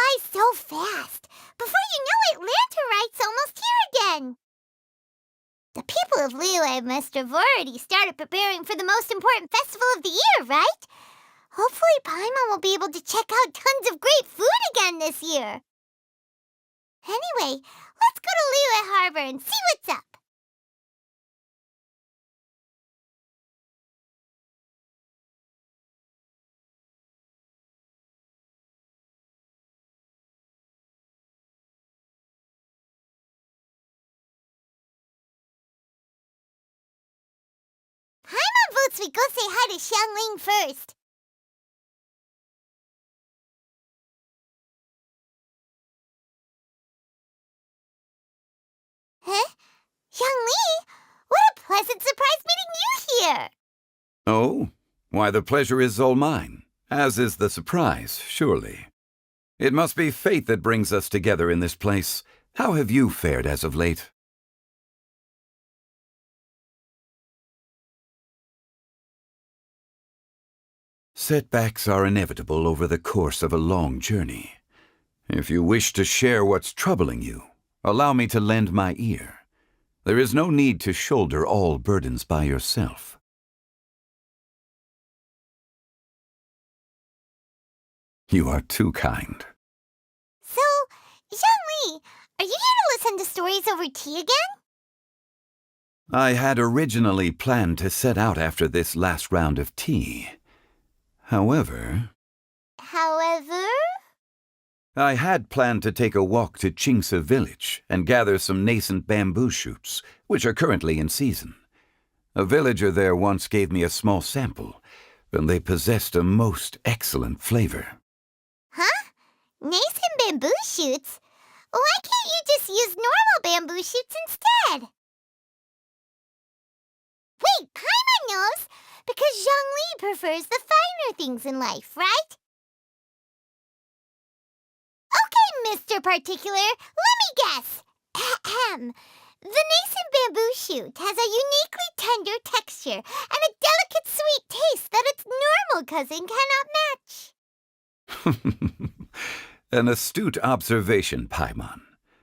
flies so fast. Before you know it, Lanterite's almost here again. The people of Liyue must have already started preparing for the most important festival of the year, right? Hopefully Paimon will be able to check out tons of great food again this year. Anyway, let's go to Liyue Harbor and see what's up. Paimon votes we go say hi to Xiangling first. Huh? Xiangling? What a pleasant surprise meeting you here! Oh? Why, the pleasure is all mine, as is the surprise, surely. It must be fate that brings us together in this place. How have you fared as of late? Setbacks are inevitable over the course of a long journey. If you wish to share what's troubling you, allow me to lend my ear. There is no need to shoulder all burdens by yourself. You are too kind. So, Xiangling, are you here to listen to stories over tea again? I had originally planned to set out after this last round of tea. However, I had planned to take a walk to Chimes village and gather some nascent bamboo shoots, which are currently in season. A villager there once gave me a small sample, and they possessed a most excellent flavor. Huh? Nascent bamboo shoots? Why can't you just use normal bamboo shoots instead? Wait, Paimon knows! Because Xiangling prefers the finer things in life, right? Okay, Mr. Particular, let me guess. Ahem. The nascent bamboo shoot has a uniquely tender texture and a delicate sweet taste that its normal cousin cannot match. An astute observation, Paimon.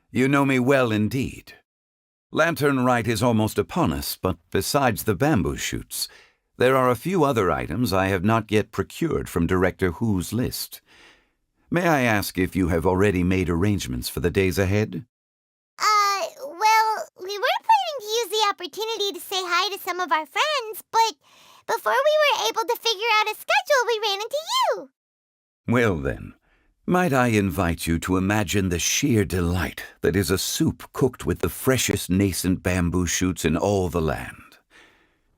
You know me well indeed. Lantern Rite is almost upon us, but besides the bamboo shoots, there are a few other items I have not yet procured from Director Hu's list. May I ask if you have already made arrangements for the days ahead? Well, we were planning to use the opportunity to say hi to some of our friends, but before we were able to figure out a schedule, we ran into you. Well then, might I invite you to imagine the sheer delight that is a soup cooked with the freshest nascent bamboo shoots in all the land.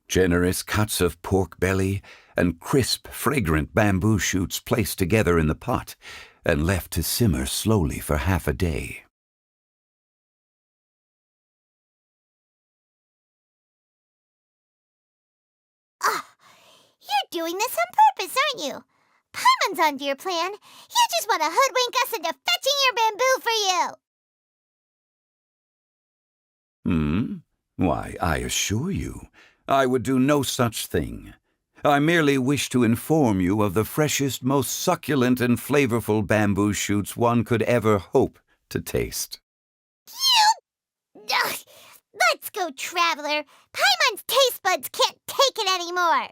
Generous cuts of pork belly and crisp, fragrant bamboo shoots placed together in the pot and left to simmer slowly for half a day. You're doing this on purpose, aren't you? Paimon's onto your plan. You just want to hoodwink us into fetching your bamboo for you. Why, I assure you, I would do no such thing. I merely wish to inform you of the freshest, most succulent and flavorful bamboo shoots one could ever hope to taste. Ugh, let's go, Traveler. Paimon's taste buds can't take it anymore.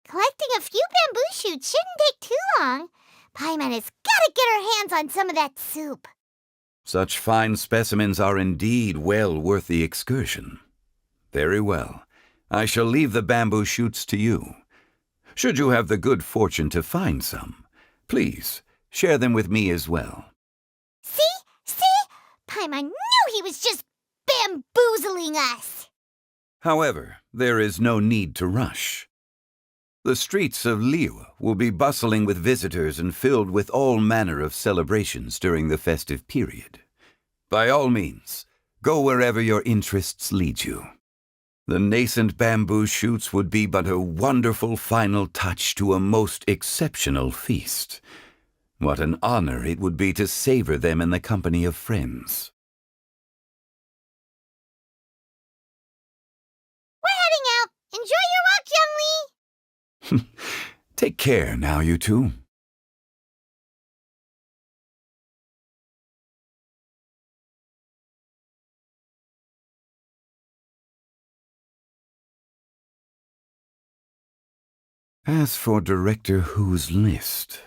Collecting a few bamboo shoots shouldn't take too long. Paimon has got to get her hands on some of that soup. Such fine specimens are indeed well worth the excursion. Very well. I shall leave the bamboo shoots to you. Should you have the good fortune to find some, please share them with me as well. See? Paimon knew he was just bamboozling us. However, there is no need to rush. The streets of Liyue will be bustling with visitors and filled with all manner of celebrations during the festive period. By all means, go wherever your interests lead you. The nascent bamboo shoots would be but a wonderful final touch to a most exceptional feast. What an honor it would be to savor them in the company of friends. We're heading out. Enjoy your walk, Young Lee. Take care now, you two. As for Director Who's list,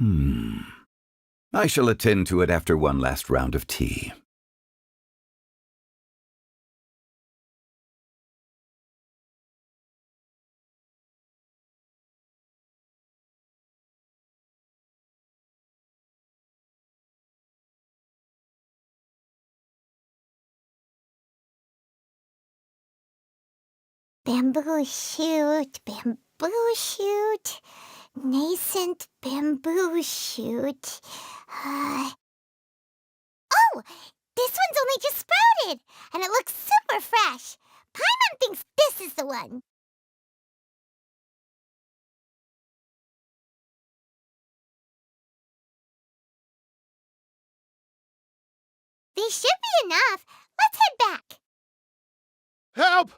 I shall attend to it after one last round of tea. Bamboo shoot, bamboo shoot, nascent bamboo shoot. Oh, this one's only just sprouted, and it looks super fresh. Paimon thinks this is the one. These should be enough. Let's head back. Help!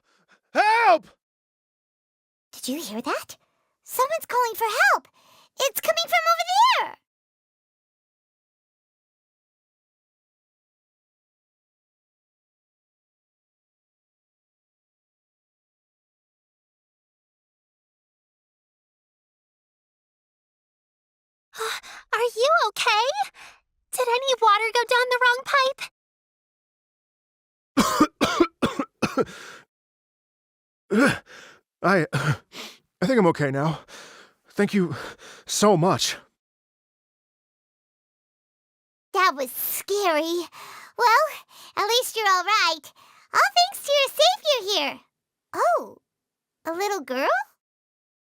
Help! Did you hear that? Someone's calling for help. It's coming from over there. Are you okay? Did any water go down the wrong pipe? I think I'm okay now. Thank you so much. That was scary. Well, at least you're all right. All thanks to your savior here. Oh, a little girl?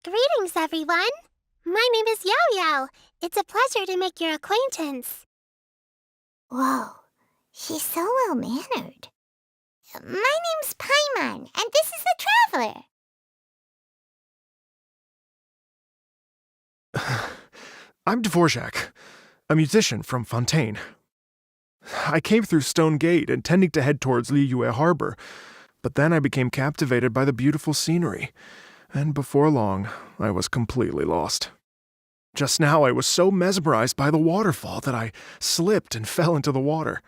Greetings, everyone. My name is Yao Yao. It's a pleasure to make your acquaintance. Whoa, she's so well-mannered. My name's Paimon, and this is the Traveler. I'm Dvorak, a musician from Fontaine. I came through Stone Gate intending to head towards Liyue Harbor, but then I became captivated by the beautiful scenery, and before long, I was completely lost. Just now I was so mesmerized by the waterfall that I slipped and fell into the water.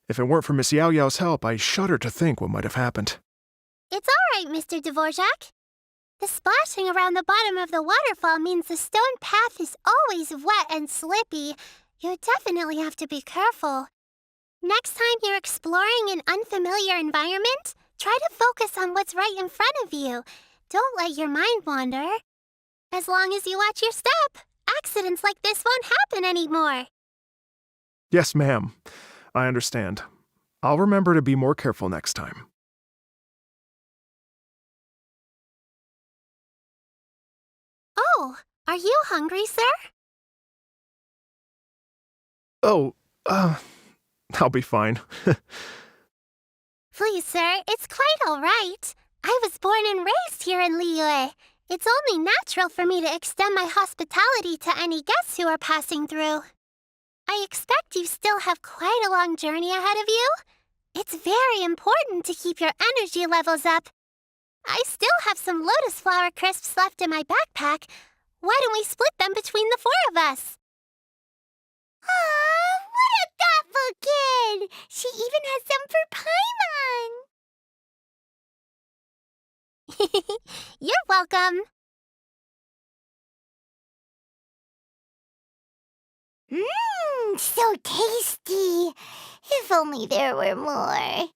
If it weren't for Miss Yao Yao's help, I shudder to think what might have happened. It's all right, Mr. Dvorak. The splashing around the bottom of the waterfall means the stone path is always wet and slippy. You definitely have to be careful. Next time you're exploring an unfamiliar environment, try to focus on what's right in front of you. Don't let your mind wander. As long as you watch your step, accidents like this won't happen anymore. Yes, ma'am. I understand. I'll remember to be more careful next time. Oh, are you hungry, sir? Oh, I'll be fine. Please, sir, it's quite all right. I was born and raised here in Liyue. It's only natural for me to extend my hospitality to any guests who are passing through. I expect you still have quite a long journey ahead of you. It's very important to keep your energy levels up. I still have some lotus flower crisps left in my backpack. Why don't we split them between the four of us? Aw, what a thoughtful kid! She even has some for Paimon. You're welcome. Mmm, so tasty. If only there were more.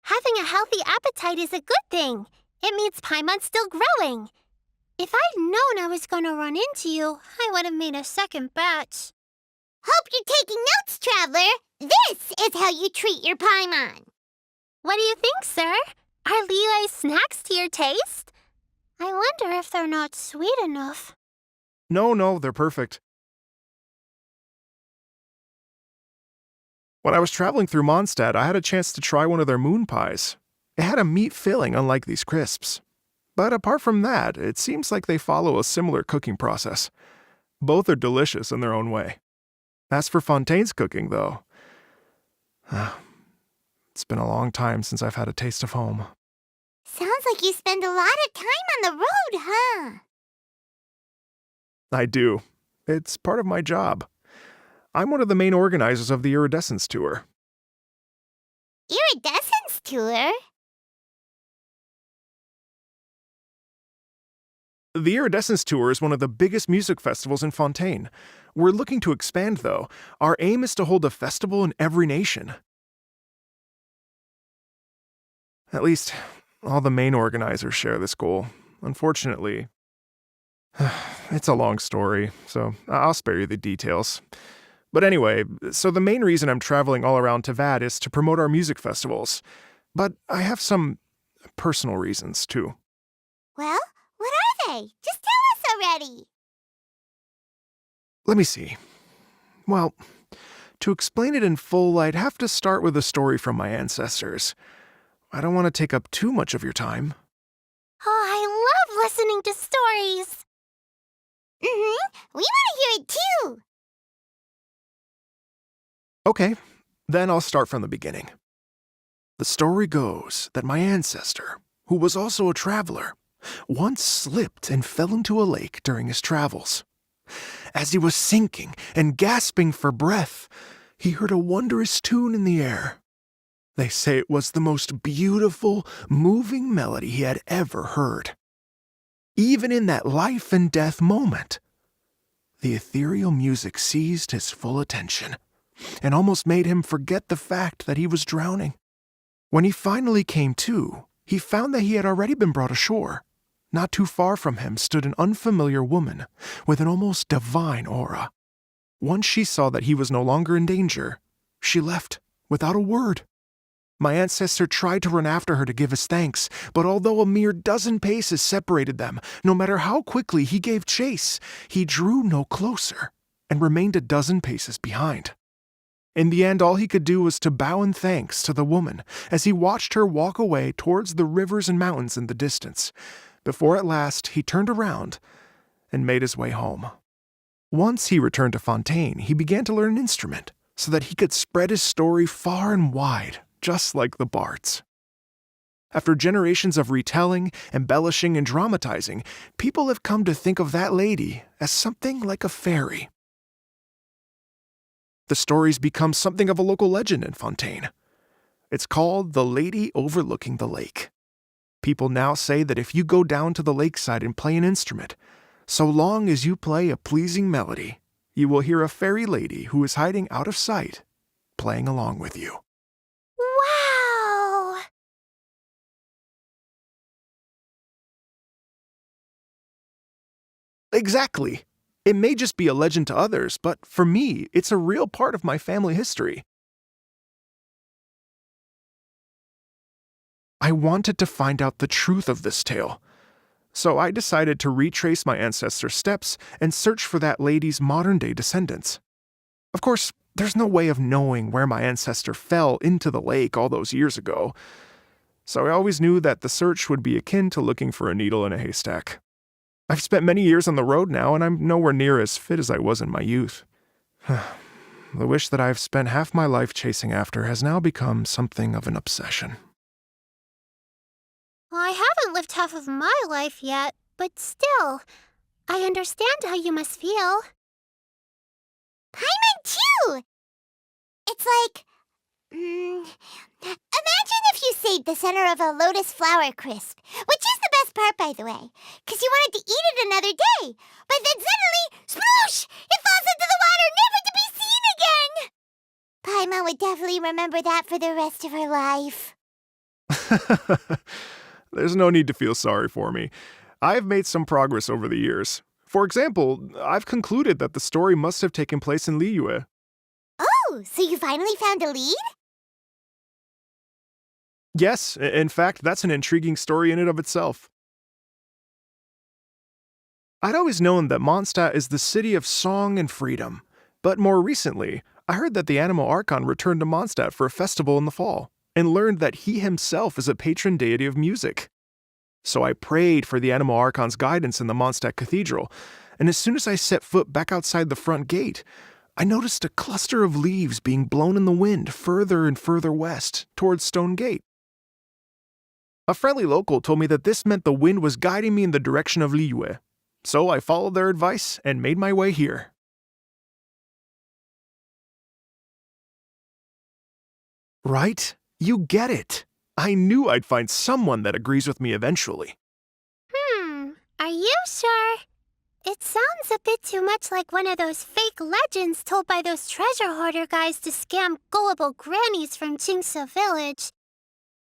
Having a healthy appetite is a good thing. It means Paimon's still growing. If I'd known I was going to run into you, I would have made a second batch. Hope you're taking notes, Traveler. This is how you treat your Paimon. What do you think, sir? Are Liyue's snacks to your taste? I wonder if they're not sweet enough. No, they're perfect. When I was traveling through Mondstadt, I had a chance to try one of their moon pies. It had a meat filling, unlike these crisps. But apart from that, it seems like they follow a similar cooking process. Both are delicious in their own way. As for Fontaine's cooking, though, it's been a long time since I've had a taste of home. Sounds like you spend a lot of time on the road, huh? I do. It's part of my job. I'm one of the main organizers of the Iridescence Tour. Iridescence tour? The Iridescence Tour is one of the biggest music festivals in Fontaine. We're looking to expand, though. Our aim is to hold a festival in every nation. At least, all the main organizers share this goal. Unfortunately, it's a long story, so I'll spare you the details. But anyway, so the main reason I'm traveling all around Tavad is to promote our music festivals. But I have some personal reasons, too. Well, what are they? Just tell us already. Let me see. Well, to explain it in full, I'd have to start with a story from my ancestors. I don't want to take up too much of your time. Oh, I love listening to stories. We want to hear it too. Okay, then I'll start from the beginning. The story goes that my ancestor, who was also a traveler, once slipped and fell into a lake during his travels. As he was sinking and gasping for breath, he heard a wondrous tune in the air. They say it was the most beautiful, moving melody he had ever heard. Even in that life and death moment, the ethereal music seized his full attention and almost made him forget the fact that he was drowning. When he finally came to, he found that he had already been brought ashore. Not too far from him stood an unfamiliar woman with an almost divine aura. Once she saw that he was no longer in danger, she left without a word. My ancestor tried to run after her to give his thanks, but although a mere dozen paces separated them, no matter how quickly he gave chase, he drew no closer and remained a dozen paces behind. In the end, all he could do was to bow in thanks to the woman as he watched her walk away towards the rivers and mountains in the distance, before at last he turned around and made his way home. Once he returned to Fontaine, he began to learn an instrument so that he could spread his story far and wide, just like the bards. After generations of retelling, embellishing, and dramatizing, people have come to think of that lady as something like a fairy. The story's become something of a local legend in Fontaine. It's called The Lady Overlooking the Lake. People now say that if you go down to the lakeside and play an instrument, so long as you play a pleasing melody, you will hear a fairy lady who is hiding out of sight, playing along with you. Wow! Exactly. It may just be a legend to others, but for me, it's a real part of my family history. I wanted to find out the truth of this tale, so I decided to retrace my ancestors' steps and search for that lady's modern-day descendants. Of course, there's no way of knowing where my ancestor fell into the lake all those years ago, so I always knew that the search would be akin to looking for a needle in a haystack. I've spent many years on the road now, and I'm nowhere near as fit as I was in my youth. The wish that I've spent half my life chasing after has now become something of an obsession. I haven't lived half of my life yet, but still, I understand how you must feel. Paimon too! It's like, imagine if you saved the center of a lotus flower crisp, which is the best part, by the way, because you wanted to eat it another day, but then suddenly, sploosh! It falls into the water, never to be seen again! Paimon would definitely remember that for the rest of her life. There's no need to feel sorry for me. I've made some progress over the years. For example, I've concluded that the story must have taken place in Liyue. Oh, so you finally found a lead? Yes, in fact, that's an intriguing story in and of itself. I'd always known that Mondstadt is the city of song and freedom, but more recently, I heard that the Anemo Archon returned to Mondstadt for a festival in the fall, and learned that he himself is a patron deity of music. So I prayed for the Anemo Archon's guidance in the Mondstadt Cathedral, and as soon as I set foot back outside the front gate, I noticed a cluster of leaves being blown in the wind further and further west, towards Stone Gate. A friendly local told me that this meant the wind was guiding me in the direction of Liyue. So I followed their advice and made my way here. Right? You get it. I knew I'd find someone that agrees with me eventually. Are you sure? It sounds a bit too much like one of those fake legends told by those treasure hoarder guys to scam gullible grannies from Chingsa Village.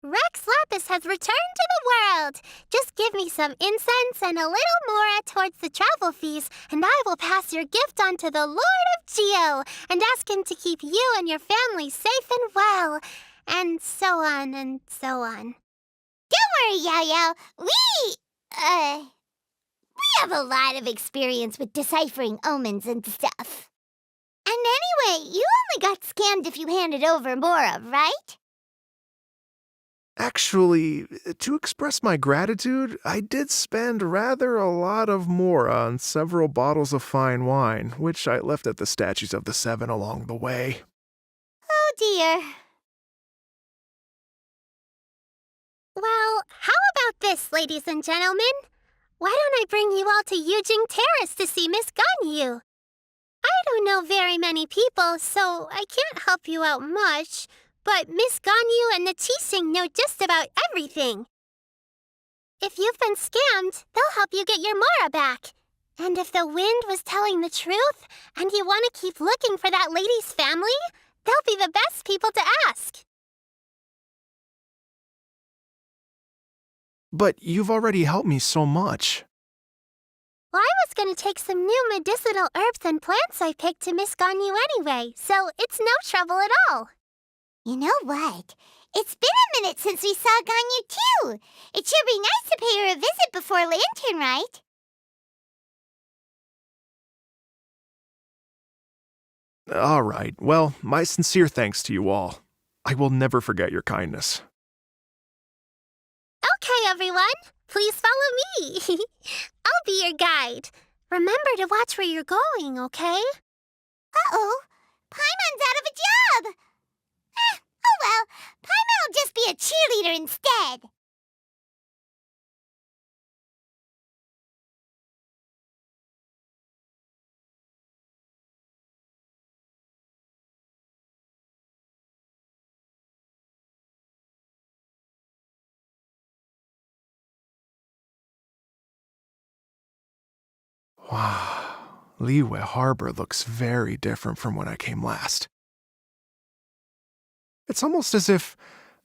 Rex Lapis has returned to the world. Just give me some incense and a little more towards the travel fees, and I will pass your gift on to the Lord of Geo and ask him to keep you and your family safe and well. And so on and so on. Don't worry, Yao-Yao. We have a lot of experience with deciphering omens and stuff. And anyway, you only got scammed if you handed over Mora, right? Actually, to express my gratitude, I did spend rather a lot of Mora on several bottles of fine wine, which I left at the Statues of the Seven along the way. Oh dear. Well, how about this, ladies and gentlemen? Why don't I bring you all to Yujing Terrace to see Miss Ganyu? I don't know very many people, so I can't help you out much, but Miss Ganyu and the Qixing know just about everything. If you've been scammed, they'll help you get your Mora back. And if the wind was telling the truth, and you want to keep looking for that lady's family, they'll be the best people to ask. But you've already helped me so much. Well, I was going to take some new medicinal herbs and plants I picked to Miss Ganyu anyway, so it's no trouble at all. You know what? It's been a minute since we saw Ganyu too. It should be nice to pay her a visit before Lantern, right? All right, well, my sincere thanks to you all. I will never forget your kindness. Okay, everyone. Please follow me. I'll be your guide. Remember to watch where you're going, okay? Uh-oh. Paimon's out of a job. Oh well. Paimon will just be a cheerleader instead. Wow, Liyue Harbor looks very different from when I came last. It's almost as if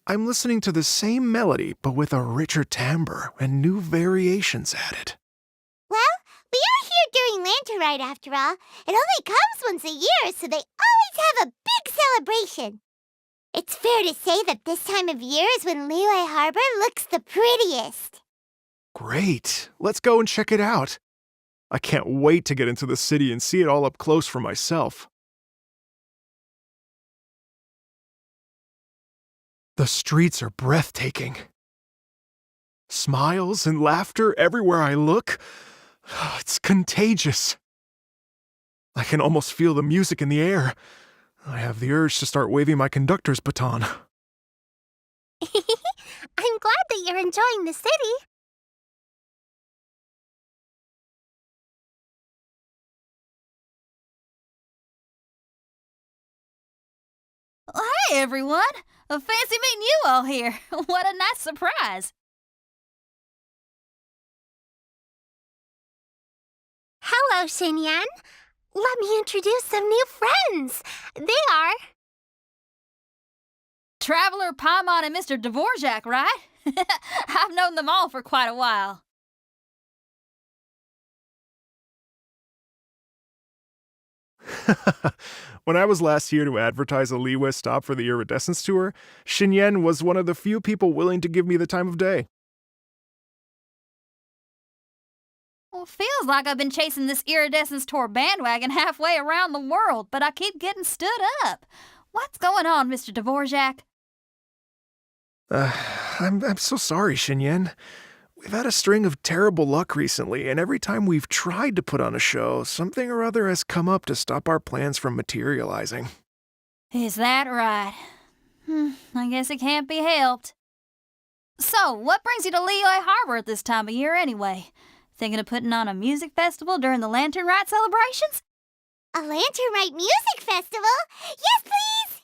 I'm listening to the same melody, but with a richer timbre and new variations added. Well, we are here during Lantern Rite after all. It only comes once a year, so they always have a big celebration. It's fair to say that this time of year is when Liyue Harbor looks the prettiest. Great, let's go and check it out. I can't wait to get into the city and see it all up close for myself. The streets are breathtaking. Smiles and laughter everywhere I look. It's contagious. I can almost feel the music in the air. I have the urge to start waving my conductor's baton. I'm glad that you're enjoying the city. Hey, everyone! Fancy meeting you all here. What a nice surprise. Hello, Xinyan. Let me introduce some new friends. They are... Traveler, Paimon, and Mr. Dvorak, right? I've known them all for quite a while. When I was last here to advertise a Liyue stop for the Iridescence Tour, Xinyan was one of the few people willing to give me the time of day. Well, feels like I've been chasing this Iridescence Tour bandwagon halfway around the world, but I keep getting stood up. What's going on, Mr. Dvorak? I'm so sorry, Xinyan. We've had a string of terrible luck recently, and every time we've tried to put on a show, something or other has come up to stop our plans from materializing. Is that right? I guess it can't be helped. So, what brings you to Liyue Harbor at this time of year anyway? Thinking of putting on a music festival during the Lantern Rite celebrations? A Lantern Rite music festival? Yes, please!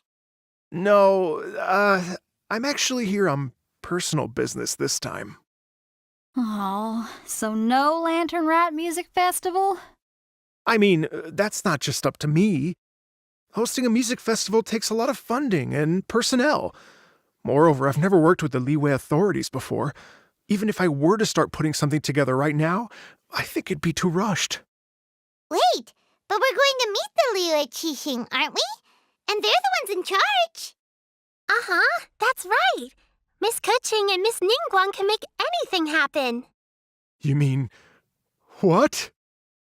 No, I'm actually here on personal business this time. Oh, so no Lantern Rite music festival? I mean, that's not just up to me. Hosting a music festival takes a lot of funding and personnel. Moreover, I've never worked with the Liyue authorities before. Even if I were to start putting something together right now, I think it'd be too rushed. Wait, but we're going to meet the Liyue Qixing, aren't we? And they're the ones in charge. Uh-huh, that's right. Miss Keqing and Miss Ningguang can make anything happen. You mean, what?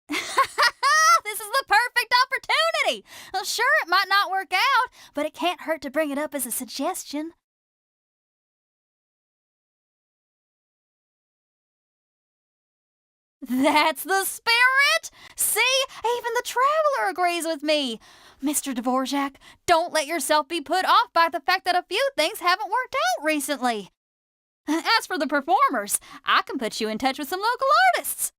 This is the perfect opportunity! Well, sure, it might not work out, but it can't hurt to bring it up as a suggestion. That's the spirit! See? Even the traveler agrees with me. Mr. Dvorak, don't let yourself be put off by the fact that a few things haven't worked out recently. As for the performers, I can put you in touch with some local artists.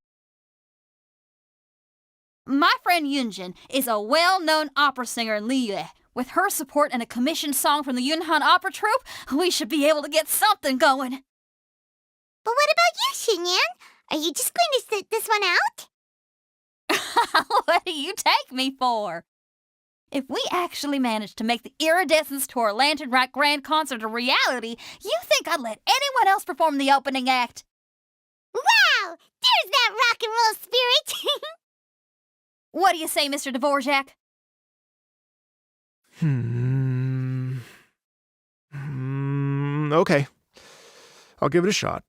My friend Yunjin is a well-known opera singer in Liyue. With her support and a commissioned song from the Yunhan Opera Troupe, we should be able to get something going. But what about you, Xinyan? Are you just going to sit this one out? What do you take me for? If we actually manage to make the Iridescence Tour Lantern Rite Grand Concert a reality, you think I'd let anyone else perform the opening act? Wow! There's that rock and roll spirit! What do you say, Mr. Dvorak? Okay. I'll give it a shot.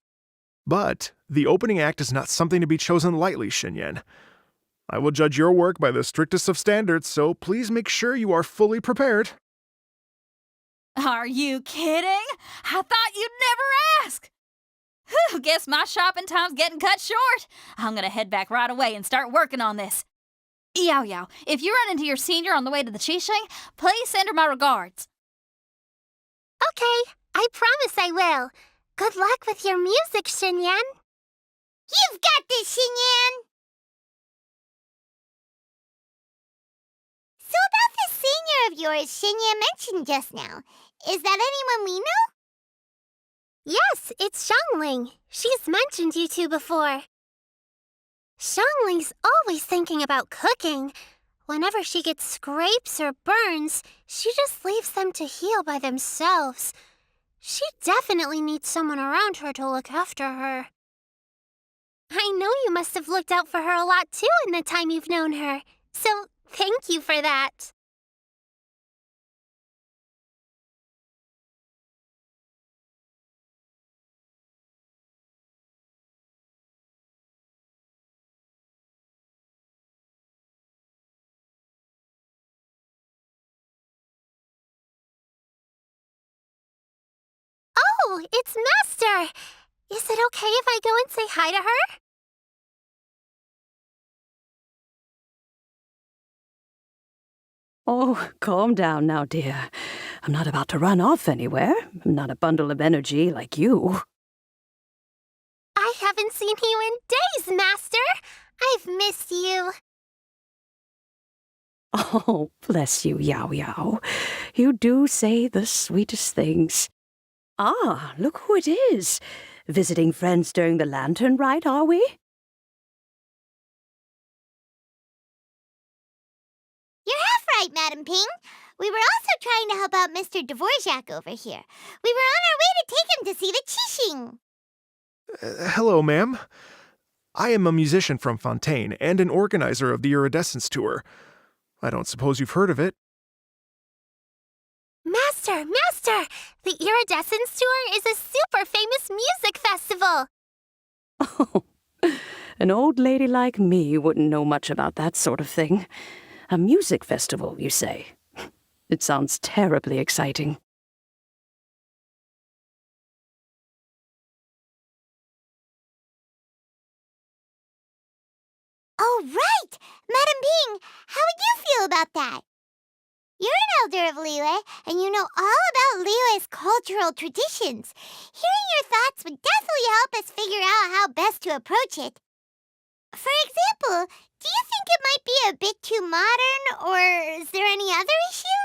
But the opening act is not something to be chosen lightly, Xinyan. I will judge your work by the strictest of standards, so please make sure you are fully prepared. Are you kidding? I thought you'd never ask. Whew, guess my shopping time's getting cut short. I'm gonna head back right away and start working on this. Yao Yao, if you run into your senior on the way to the Qixing, please send her my regards. Okay, I promise I will. Good luck with your music, Xinyan. You've got this, Xinyan! So about this senior of yours Xinyan mentioned just now, is that anyone we know? Yes, it's Xiangling. She's mentioned you two before. Xiangling's always thinking about cooking. Whenever she gets scrapes or burns, she just leaves them to heal by themselves. She definitely needs someone around her to look after her. I know you must have looked out for her a lot too in the time you've known her, so thank you for that. Oh, it's Master! Is it okay if I go and say hi to her? Oh, calm down now, dear. I'm not about to run off anywhere. I'm not a bundle of energy like you. I haven't seen you in days, Master! I've missed you. Oh, bless you, Yao Yao. You do say the sweetest things. Ah, look who it is. Visiting friends during the Lantern Rite, are we? You're half right, Madam Ping. We were also trying to help out Mr. Dvorak over here. We were on our way to take him to see the Qixing. Hello, ma'am. I am a musician from Fontaine and an organizer of the Iridescence Tour. I don't suppose you've heard of it. Master! The Iridescence Tour is a super famous music festival! Oh, an old lady like me wouldn't know much about that sort of thing. A music festival, you say? It sounds terribly exciting. Oh, right! Madam Ping, how would you feel about that? You're an elder of Liyue, and you know all about Liyue's cultural traditions. Hearing your thoughts would definitely help us figure out how best to approach it. For example, do you think it might be a bit too modern, or is there any other issue?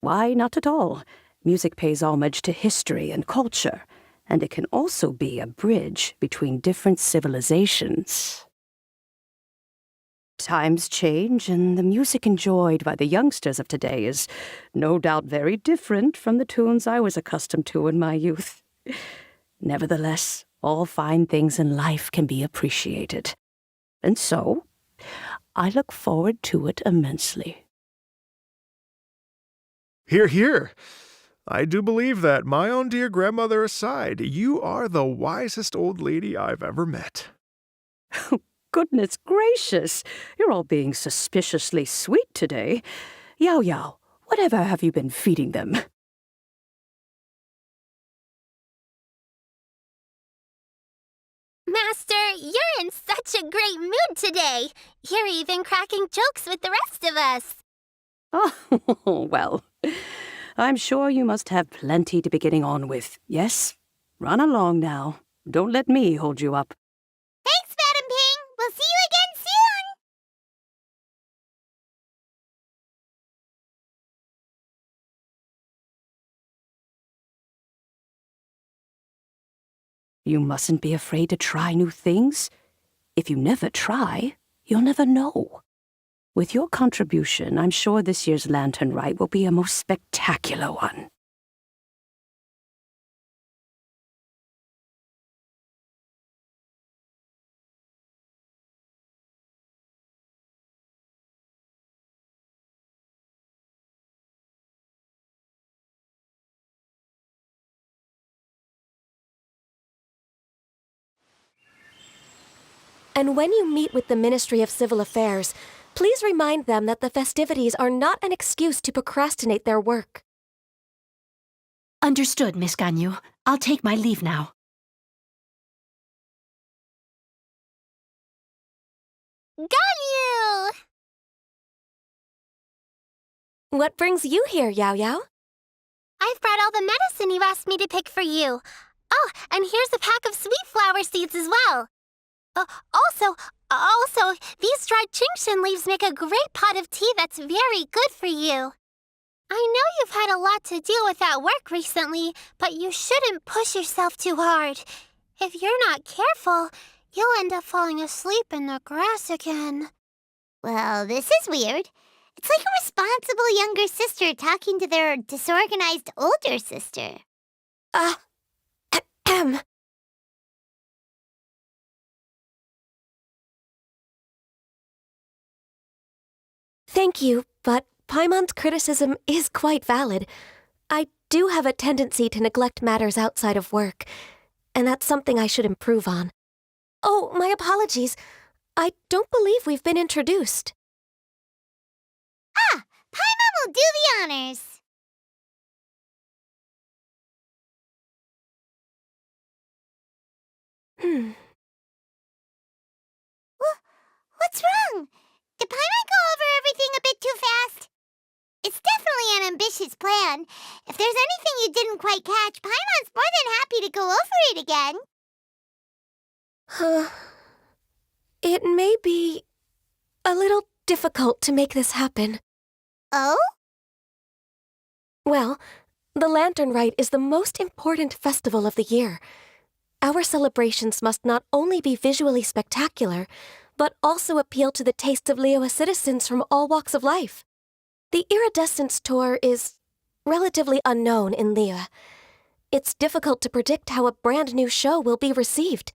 Why, not at all. Music pays homage to history and culture, and it can also be a bridge between different civilizations. Times change, and the music enjoyed by the youngsters of today is no doubt very different from the tunes I was accustomed to in my youth. Nevertheless, all fine things in life can be appreciated. And so, I look forward to it immensely. Hear, hear. I do believe that, my own dear grandmother aside, you are the wisest old lady I've ever met. Goodness gracious, you're all being suspiciously sweet today. Yao Yao, whatever have you been feeding them? Master, you're in such a great mood today. You're even cracking jokes with the rest of us. Oh, well, I'm sure you must have plenty to be getting on with. Yes? Run along now. Don't let me hold you up. Thanks, Madam Ping. We'll see you again soon. You mustn't be afraid to try new things. If you never try, you'll never know. With your contribution, I'm sure this year's Lantern Rite will be a most spectacular one. And when you meet with the Ministry of Civil Affairs, please remind them that the festivities are not an excuse to procrastinate their work. Understood, Miss Ganyu. I'll take my leave now. Ganyu! What brings you here, Yao Yao? I've brought all the medicine you asked me to pick for you. Oh, and here's a pack of sweet flower seeds as well. Also, these dried Chingshin leaves make a great pot of tea that's very good for you. I know you've had a lot to deal with at work recently, but you shouldn't push yourself too hard. If you're not careful, you'll end up falling asleep in the grass again. Well, this is weird. It's like a responsible younger sister talking to their disorganized older sister. Thank you, but Paimon's criticism is quite valid. I do have a tendency to neglect matters outside of work, and that's something I should improve on. Oh, my apologies. I don't believe we've been introduced. Ah, Paimon will do the honors. What's wrong? Did Paimon go over everything a bit too fast? It's definitely an ambitious plan. If there's anything you didn't quite catch, Paimon's more than happy to go over it again. It may be a little difficult to make this happen. Oh? Well, the Lantern Rite is the most important festival of the year. Our celebrations must not only be visually spectacular, but also appeal to the tastes of Liyue citizens from all walks of life. The Iridescence Tour is relatively unknown in Liyue. It's difficult to predict how a brand new show will be received.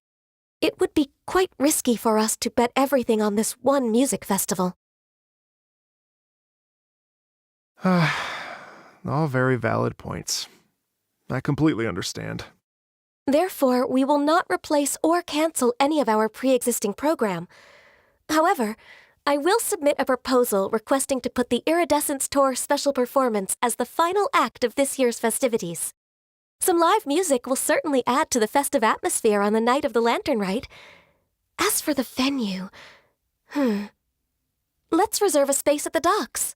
It would be quite risky for us to bet everything on this one music festival. All very valid points. I completely understand. Therefore, we will not replace or cancel any of our pre-existing program. However, I will submit a proposal requesting to put the Iridescence Tour special performance as the final act of this year's festivities. Some live music will certainly add to the festive atmosphere on the night of the Lantern Rite. As for the venue, Let's reserve a space at the docks.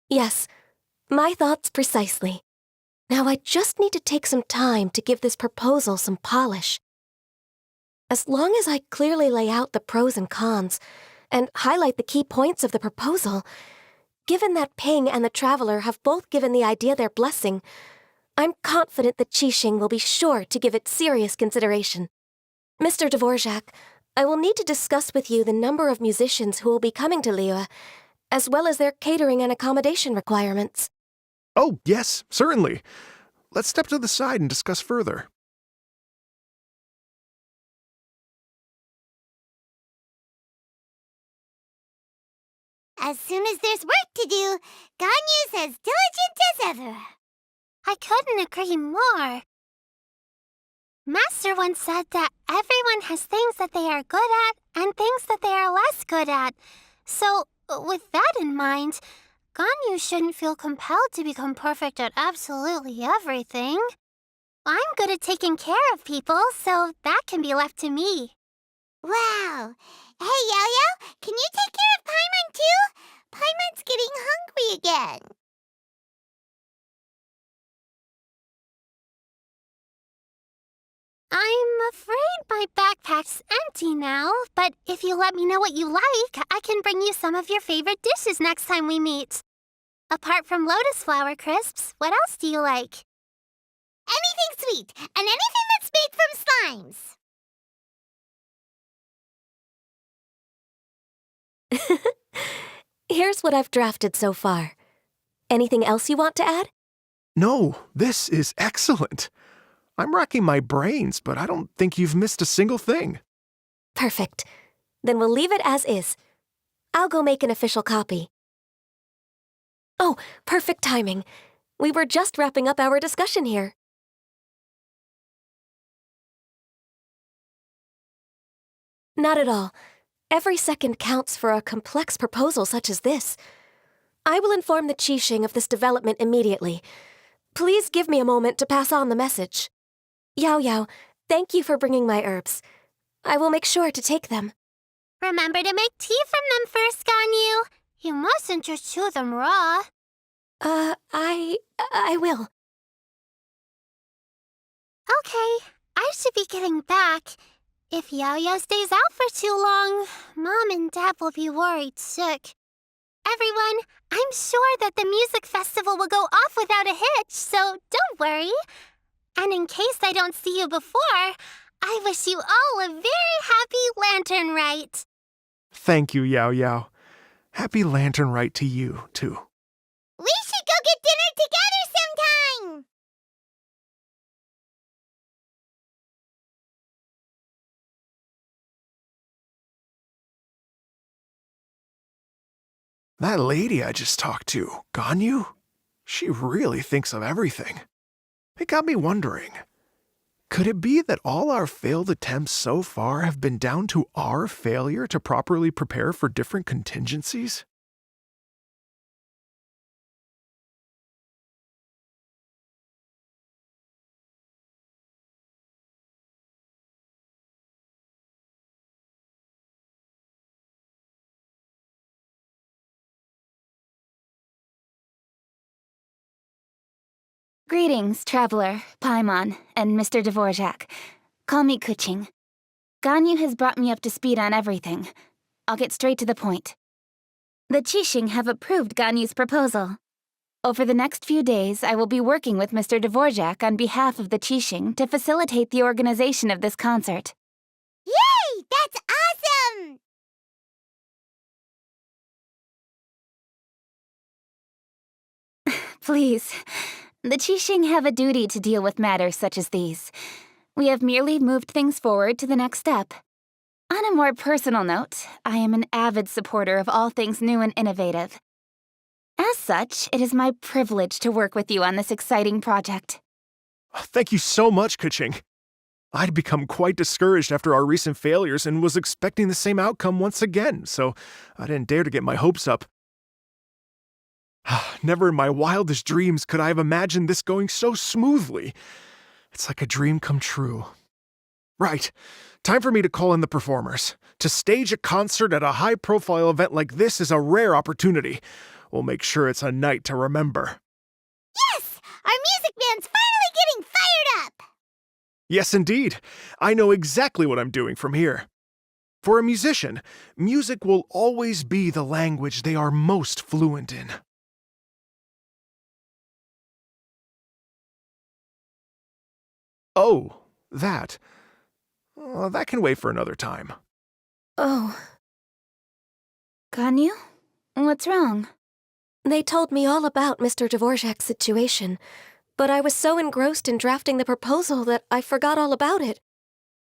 Yes, my thoughts precisely. Now I just need to take some time to give this proposal some polish. As long as I clearly lay out the pros and cons, and highlight the key points of the proposal, given that Ping and the Traveler have both given the idea their blessing, I'm confident that Qixing will be sure to give it serious consideration. Mr. Dvorak, I will need to discuss with you the number of musicians who will be coming to Liyue, as well as their catering and accommodation requirements. Oh, yes, certainly. Let's step to the side and discuss further. As soon as there's work to do, Ganyu's as diligent as ever. I couldn't agree more. Master once said that everyone has things that they are good at and things that they are less good at. So, with that in mind, Ganyu shouldn't feel compelled to become perfect at absolutely everything. I'm good at taking care of people, so that can be left to me. Wow. Hey, Yo-Yo, can you take care of Paimon too? Paimon's getting hungry again. I'm afraid my backpack's empty now, but if you let me know what you like, I can bring you some of your favorite dishes next time we meet. Apart from lotus flower crisps, what else do you like? Anything sweet, and anything that's made from slimes. Here's what I've drafted so far. Anything else you want to add? No, this is excellent. I'm racking my brains, but I don't think you've missed a single thing. Perfect. Then we'll leave it as is. I'll go make an official copy. Oh, perfect timing. We were just wrapping up our discussion here. Not at all. Every second counts for a complex proposal such as this. I will inform the Qixing of this development immediately. Please give me a moment to pass on the message. Yao Yao, thank you for bringing my herbs. I will make sure to take them. Remember to make tea from them first, Ganyu. You mustn't just chew them raw. I will. Okay, I should be getting back. If Yao-Yao stays out for too long, Mom and Dad will be worried sick. Everyone, I'm sure that the music festival will go off without a hitch, so don't worry. And in case I don't see you before, I wish you all a very happy Lantern Rite. Thank you, Yao Yao. Happy Lantern Rite to you, too. We should go get dinner together sometime! That lady I just talked to, Ganyu, she really thinks of everything. It got me wondering, could it be that all our failed attempts so far have been down to our failure to properly prepare for different contingencies? Greetings, Traveler, Paimon, and Mr. Dvorak. Call me Kuching. Ganyu has brought me up to speed on everything. I'll get straight to the point. The Qixing have approved Ganyu's proposal. Over the next few days, I will be working with Mr. Dvorak on behalf of the Qixing to facilitate the organization of this concert. Yay! That's awesome! Please. The Qixing have a duty to deal with matters such as these. We have merely moved things forward to the next step. On a more personal note, I am an avid supporter of all things new and innovative. As such, it is my privilege to work with you on this exciting project. Thank you so much, Kuching. I'd become quite discouraged after our recent failures and was expecting the same outcome once again, so I didn't dare to get my hopes up. Never in my wildest dreams could I have imagined this going so smoothly. It's like a dream come true. Right. Time for me to call in the performers. To stage a concert at a high-profile event like this is a rare opportunity. We'll make sure it's a night to remember. Yes! Our music man's finally getting fired up! Yes, indeed. I know exactly what I'm doing from here. For a musician, music will always be the language they are most fluent in. Oh, that. That can wait for another time. Oh, Ganyu? What's wrong? they told me all about Mr. Dvorak's situation, but I was so engrossed in drafting the proposal that I forgot all about it.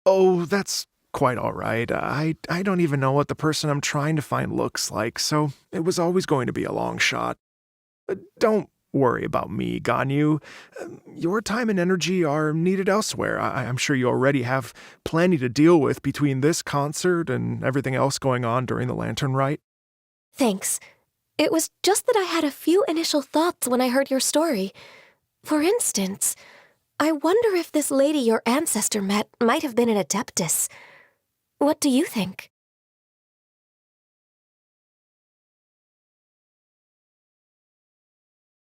Oh, that's quite all right. I don't even know what the person I'm trying to find looks like, so it was always going to be a long shot. Don't worry about me, Ganyu. Your time and energy are needed elsewhere. I'm sure you already have plenty to deal with between this concert and everything else going on during the Lantern Rite. Thanks. It was just that I had a few initial thoughts when I heard your story. For instance, I wonder if this lady your ancestor met might have been an Adeptus. What do you think?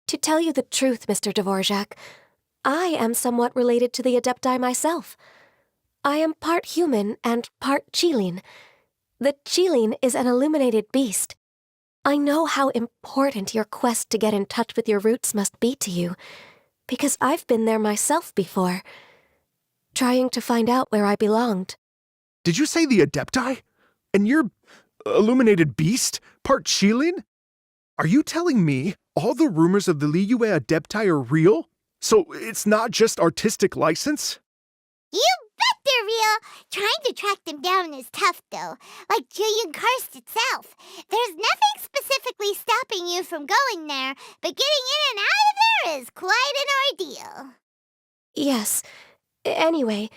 To tell you the truth, Mr. Dvorak, I am somewhat related to the Adepti myself. I am part human and part Qilin. The Qilin is an illuminated beast. I know how important your quest to get in touch with your roots must be to you, because I've been there myself before, trying to find out where I belonged. Did you say the Adepti? And you're illuminated beast? Part Qilin? Are you telling me all the rumors of the Liyue Adepti are real? So it's not just artistic license? You bet they're real! Trying to track them down is tough, though. Like Julian Karst itself. There's nothing specifically stopping you from going there, but getting in and out of there is quite an ordeal. Yes. Anyway,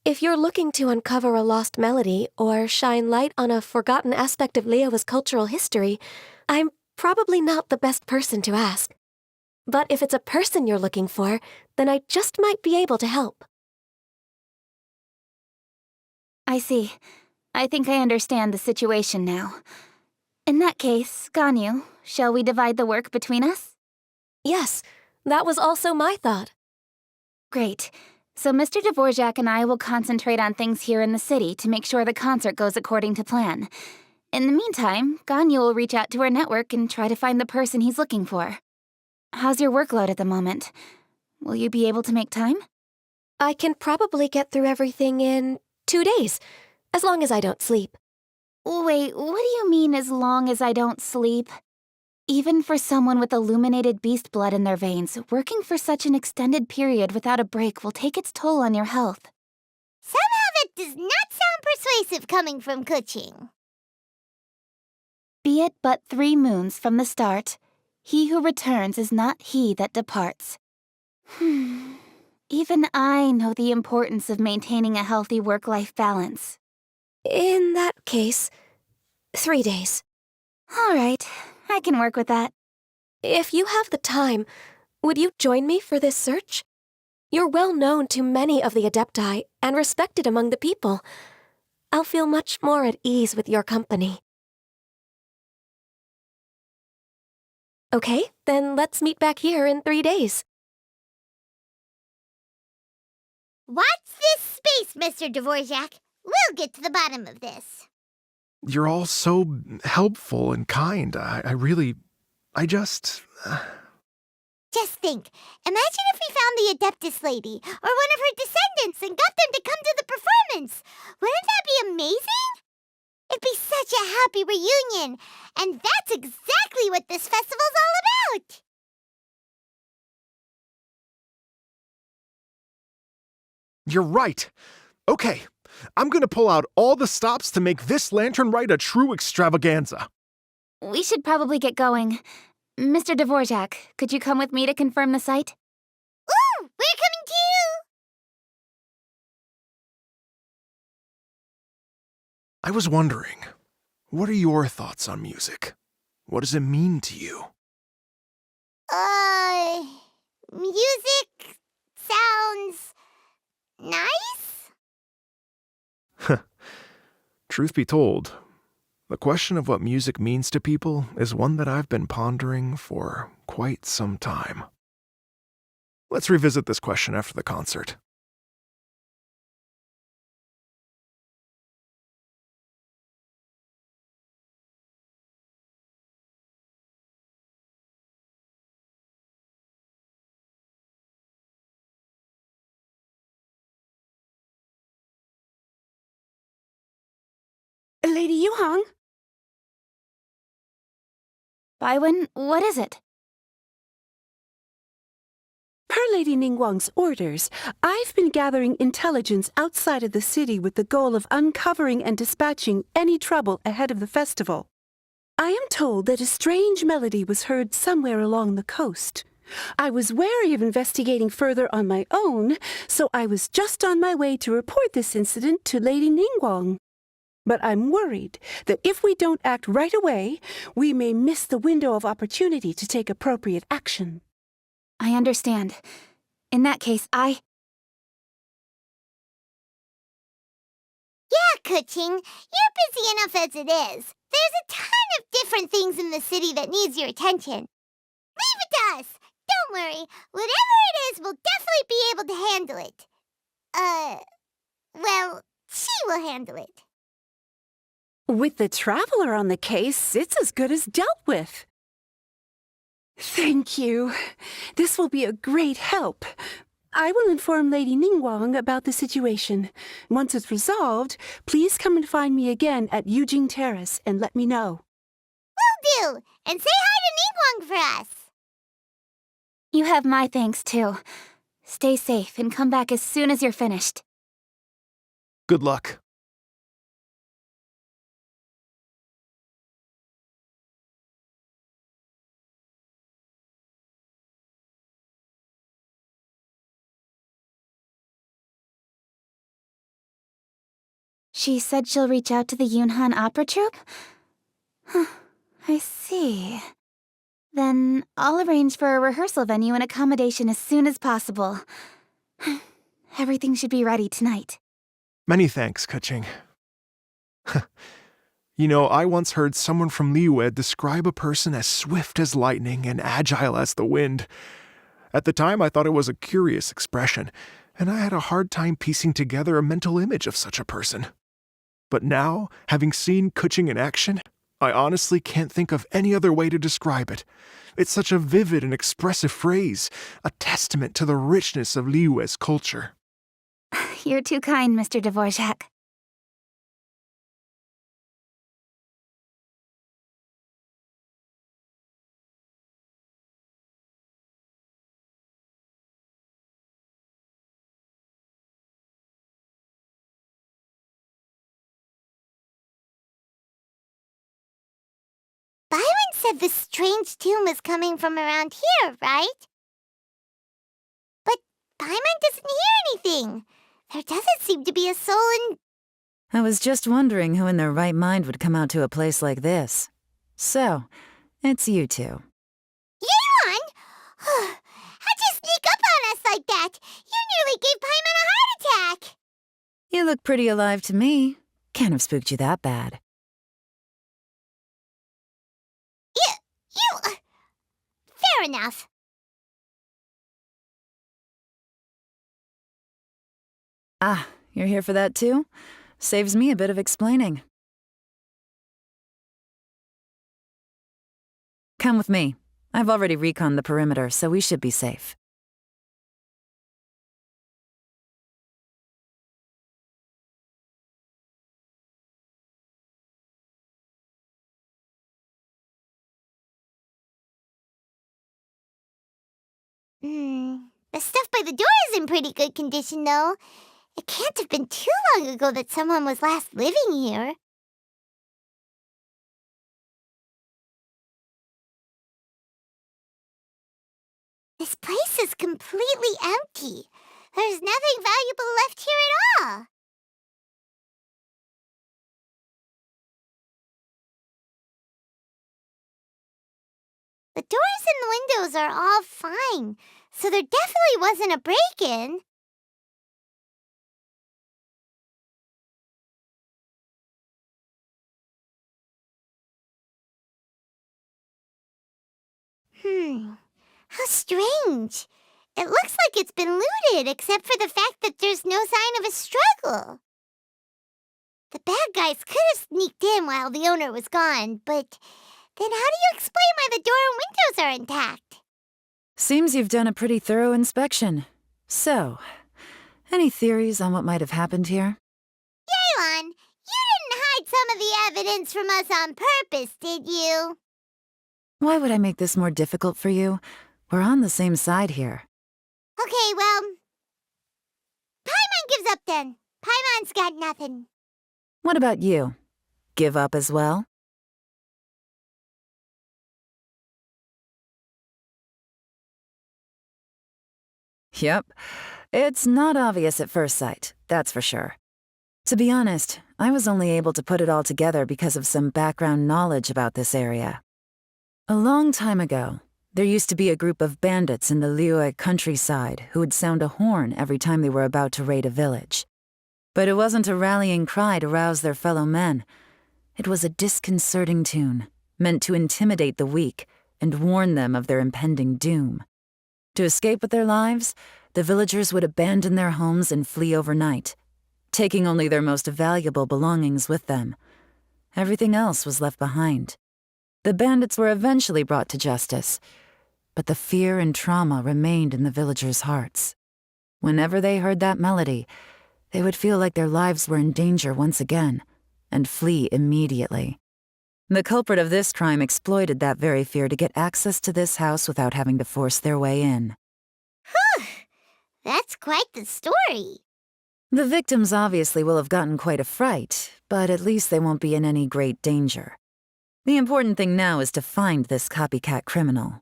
if you're looking to uncover a lost melody or shine light on a forgotten aspect of Liyue's cultural history, I'm probably not the best person to ask. But if it's a person you're looking for, then I just might be able to help. I see. I think I understand the situation now. In that case, Ganyu, shall we divide the work between us? Yes, that was also my thought. Great. So Mr. Dvorak and I will concentrate on things here in the city to make sure the concert goes according to plan. In the meantime, Ganyu will reach out to our network and try to find the person he's looking for. How's your workload at the moment? Will you be able to make time? I can probably get through everything in 2 days, as long as I don't sleep. Wait, what do you mean as long as I don't sleep? Even for someone with illuminated beast blood in their veins, working for such an extended period without a break will take its toll on your health. Somehow that does not sound persuasive coming from Kuching. Be it but 3 moons from the start, he who returns is not he that departs. Even I know the importance of maintaining a healthy work-life balance. In that case, 3 days. All right, I can work with that. If you have the time, would you join me for this search? You're well known to many of the Adepti and respected among the people. I'll feel much more at ease with your company. Okay, then let's meet back here in 3 days. Watch this space, Mr. Dvorak. We'll get to the bottom of this. You're all so helpful and kind. Just think, imagine if we found the Adeptus lady, or one of her descendants, and got them to come to the performance. Wouldn't that be amazing? It'd be such a happy reunion, and that's exactly what this festival's all about. You're right. Okay, I'm gonna pull out all the stops to make this Lantern Rite a true extravaganza. We should probably get going. Mr. Dvorak, could you come with me to confirm the site? Ooh, we're coming too! I was wondering, what are your thoughts on music? What does it mean to you? Music sounds nice? Truth be told, the question of what music means to people is one that I've been pondering for quite some time. Let's revisit this question after the concert. Lady Yuhang? Baiwen, what is it? Per Lady Ningguang's orders, I've been gathering intelligence outside of the city with the goal of uncovering and dispatching any trouble ahead of the festival. I am told that a strange melody was heard somewhere along the coast. I was wary of investigating further on my own, so I was just on my way to report this incident to Lady Ningguang. But I'm worried that if we don't act right away, we may miss the window of opportunity to take appropriate action. I understand. In that case, Yeah, Kuching, you're busy enough as it is. There's a ton of different things in the city that needs your attention. Leave it to us. Don't worry. Whatever it is, we'll definitely be able to handle it. Well, she will handle it. With the traveler on the case, it's as good as dealt with. Thank you. This will be a great help. I will inform Lady Ningguang about the situation. Once it's resolved, please come and find me again at Yujing Terrace and let me know. Will do. And say hi to Ningguang for us. you have my thanks too. Stay safe and come back as soon as you're finished. Good luck. She said she'll reach out to the Yunhan Opera Troupe? Huh, I see. Then I'll arrange for a rehearsal venue and accommodation as soon as possible. Everything should be ready tonight. Many thanks, Kuching. You know, I once heard someone from Liyue describe a person as swift as lightning and agile as the wind. At the time, I thought it was a curious expression, and I had a hard time piecing together a mental image of such a person. But now, having seen Kuching in action, I honestly can't think of any other way to describe it. It's such a vivid and expressive phrase, a testament to the richness of Liyue's culture. You're too kind, Mr. Dvorak. Byron said the strange tune was coming from around here, right? But Byron doesn't hear anything. There doesn't seem to be a soul in... I was just wondering who in their right mind would come out to a place like this. So, it's you two. Yeon! How'd you sneak up on us like that? You nearly gave Paimon a heart attack! You look pretty alive to me. Can't have spooked you that bad. Fair enough. Ah, you're here for that too? Saves me a bit of explaining. Come with me. I've already reconned the perimeter, so we should be safe. The stuff by the door is in pretty good condition, though. It can't have been too long ago that someone was last living here. This place is completely empty. There's nothing valuable left here at all. The doors and the windows are all fine, so there definitely wasn't a break-in. How strange. It looks like it's been looted, except for the fact that there's no sign of a struggle. The bad guys could have sneaked in while the owner was gone, but then how do you explain why the door and windows are intact? Seems you've done a pretty thorough inspection. So, any theories on what might have happened here? Elon, you didn't hide some of the evidence from us on purpose, did you? Why would I make this more difficult for you? We're on the same side here. Okay, well, Paimon gives up then. Paimon's got nothing. What about you? Give up as well? Yep. It's not obvious at first sight, that's for sure. To be honest, I was only able to put it all together because of some background knowledge about this area. A long time ago, there used to be a group of bandits in the Liyue countryside who would sound a horn every time they were about to raid a village. But it wasn't a rallying cry to rouse their fellow men. It was a disconcerting tune, meant to intimidate the weak and warn them of their impending doom. To escape with their lives, the villagers would abandon their homes and flee overnight, taking only their most valuable belongings with them. Everything else was left behind. The bandits were eventually brought to justice, but the fear and trauma remained in the villagers' hearts. Whenever they heard that melody, they would feel like their lives were in danger once again, and flee immediately. The culprit of this crime exploited that very fear to get access to this house without having to force their way in. Whew! That's quite the story. The victims obviously will have gotten quite a fright, but at least they won't be in any great danger. The important thing now is to find this copycat criminal.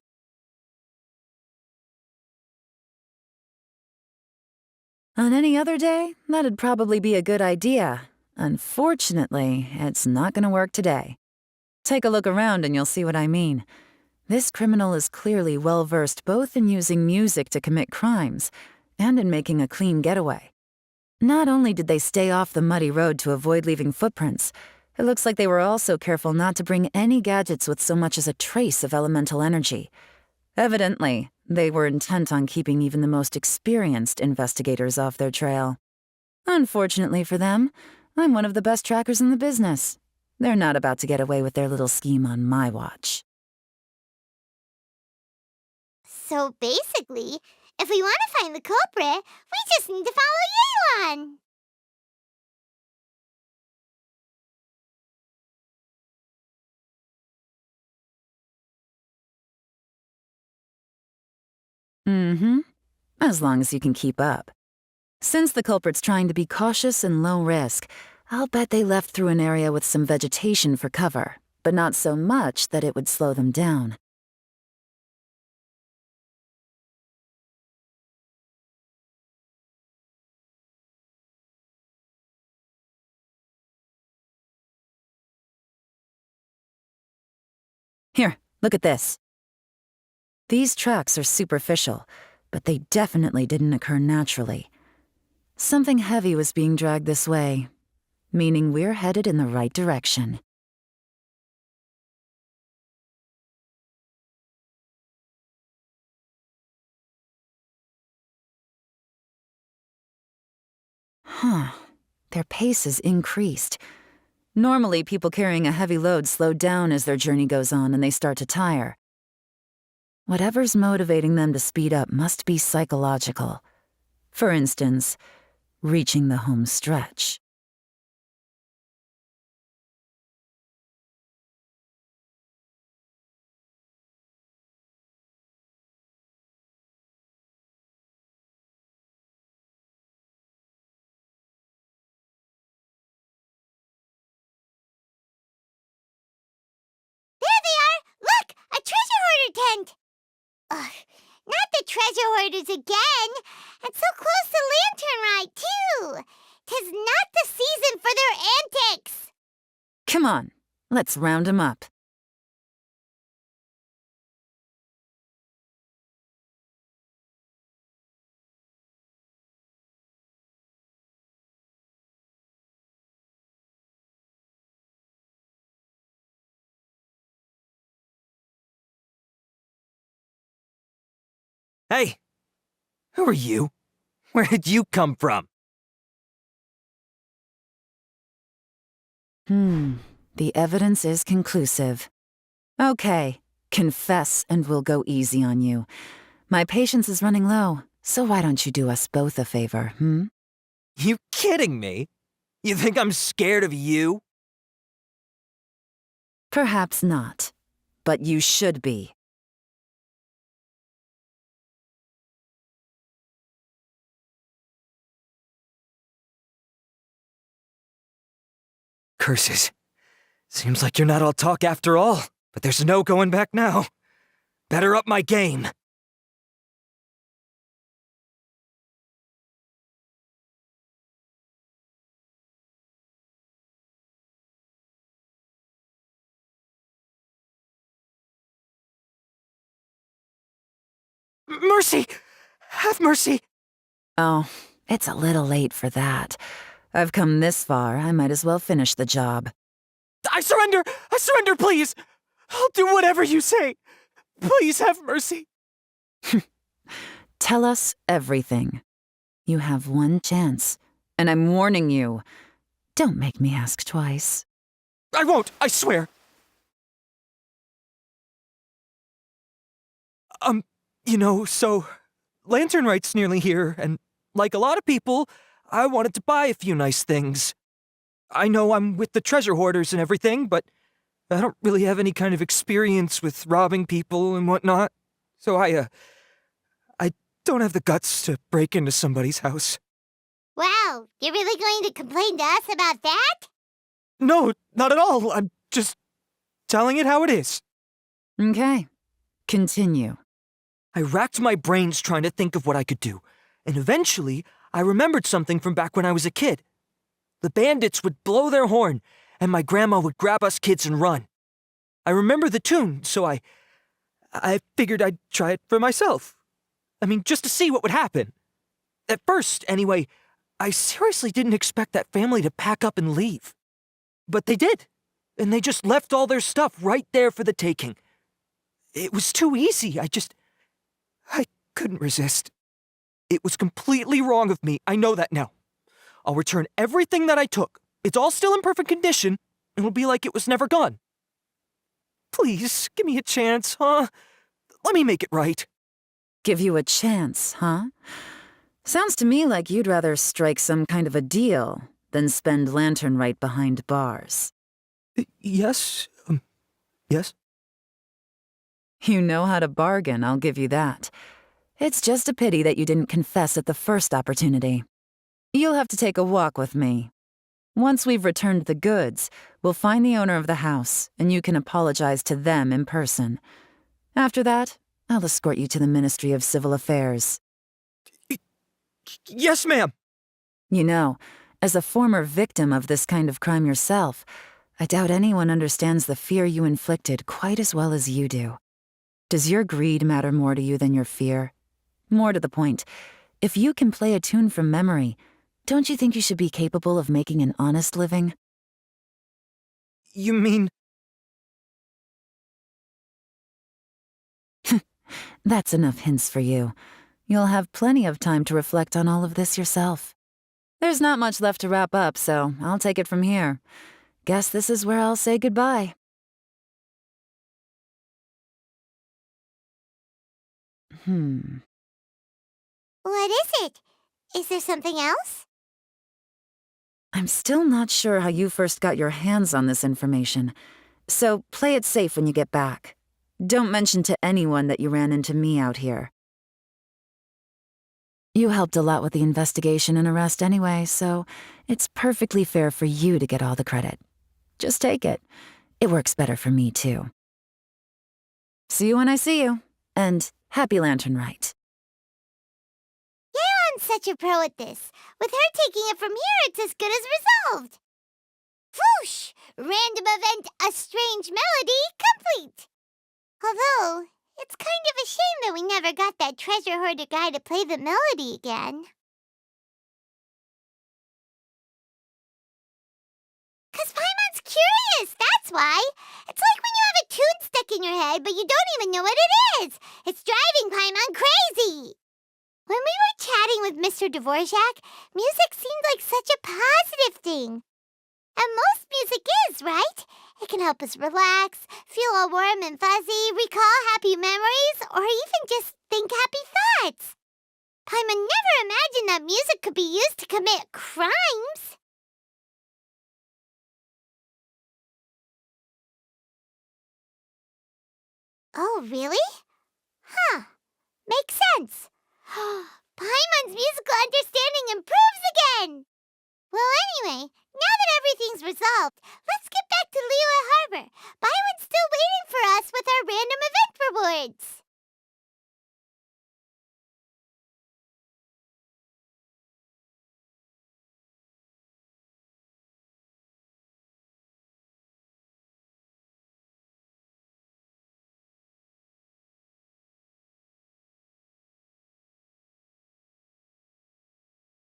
On any other day, that'd probably be a good idea. Unfortunately, it's not going to work today. Take a look around and you'll see what I mean. This criminal is clearly well-versed both in using music to commit crimes and in making a clean getaway. Not only did they stay off the muddy road to avoid leaving footprints, it looks like they were also careful not to bring any gadgets with so much as a trace of elemental energy. Evidently, they were intent on keeping even the most experienced investigators off their trail. Unfortunately for them, I'm one of the best trackers in the business. They're not about to get away with their little scheme on my watch. So basically, if we want to find the culprit, we just need to follow Yelan. Mm-hmm. As long as you can keep up. Since the culprit's trying to be cautious and low risk, I'll bet they left through an area with some vegetation for cover, but not so much that it would slow them down. Here, look at this. These tracks are superficial, but they definitely didn't occur naturally. Something heavy was being dragged this way, meaning we're headed in the right direction. Huh. Their pace has increased. Normally, people carrying a heavy load slow down as their journey goes on and they start to tire. Whatever's motivating them to speed up must be psychological. For instance, reaching the home stretch. There they are! Look! A treasure hoarder tent! Ugh, not the treasure hoarders again! And so close to Lantern Ride, too! 'Tis not the season for their antics! Come on, let's round 'em up. Hey! Who are you? Where did you come from? The evidence is conclusive. Okay, confess and we'll go easy on you. My patience is running low, so why don't you do us both a favor, You kidding me? You think I'm scared of you? Perhaps not, but you should be. Curses. Seems like you're not all talk after all, but there's no going back now. Better up my game. Mercy! Have mercy! Oh, it's a little late for that. I've come this far, I might as well finish the job. I surrender! I surrender, please! I'll do whatever you say. Please have mercy. Tell us everything. You have one chance, and I'm warning you. Don't make me ask twice. I won't, I swear. So Lantern Right's nearly here, and like a lot of people, I wanted to buy a few nice things. I know I'm with the treasure hoarders and everything, but I don't really have any kind of experience with robbing people and whatnot. So I don't have the guts to break into somebody's house. Wow, you're really going to complain to us about that? No, not at all. I'm just telling it how it is. Okay, continue. I racked my brains trying to think of what I could do, and eventually I remembered something from back when I was a kid. The bandits would blow their horn, and my grandma would grab us kids and run. I remember the tune, so I figured I'd try it for myself. I mean, just to see what would happen. At first, anyway, I seriously didn't expect that family to pack up and leave. But they did, and they just left all their stuff right there for the taking. It was too easy, I couldn't resist. It was completely wrong of me, I know that now. I'll return everything that I took. It's all still in perfect condition, and it'll be like it was never gone. Please, give me a chance, huh? Let me make it right. Give you a chance, huh? Sounds to me like you'd rather strike some kind of a deal than spend Lantern Right behind bars. Yes? Yes? You know how to bargain, I'll give you that. It's just a pity that you didn't confess at the first opportunity. You'll have to take a walk with me. Once we've returned the goods, we'll find the owner of the house, and you can apologize to them in person. After that, I'll escort you to the Ministry of Civil Affairs. Yes, ma'am. You know, as a former victim of this kind of crime yourself, I doubt anyone understands the fear you inflicted quite as well as you do. Does your greed matter more to you than your fear? More to the point, if you can play a tune from memory, don't you think you should be capable of making an honest living? You mean... That's enough hints for you. You'll have plenty of time to reflect on all of this yourself. There's not much left to wrap up, so I'll take it from here. Guess this is where I'll say goodbye. What is it? Is there something else? I'm still not sure how you first got your hands on this information, so play it safe when you get back. Don't mention to anyone that you ran into me out here. You helped a lot with the investigation and arrest anyway, so it's perfectly fair for you to get all the credit. Just take it. It works better for me, too. See you when I see you, and happy Lantern Right. Yeon's such a pro at this. With her taking it from here, it's as good as resolved. Whoosh! Random event, a strange melody, complete. Although, it's kind of a shame that we never got that treasure hoarder guy to play the melody again. 'Cause Paimon's curious, that's why. It's like when you have a tune stuck in your head. say, but you don't even know what it is. It's driving Paimon crazy. When we were chatting with Mr. Dvorak, music seemed like such a positive thing. And most music is, right? It can help us relax, feel all warm and fuzzy, recall happy memories, or even just think happy thoughts. Paimon never imagined that music could be used to commit crimes. Oh, really? Huh. Makes sense. Paimon's musical understanding improves again! Well, anyway, now that everything's resolved, let's get back to Liyue Harbor. Byron's still waiting for us with our random event rewards.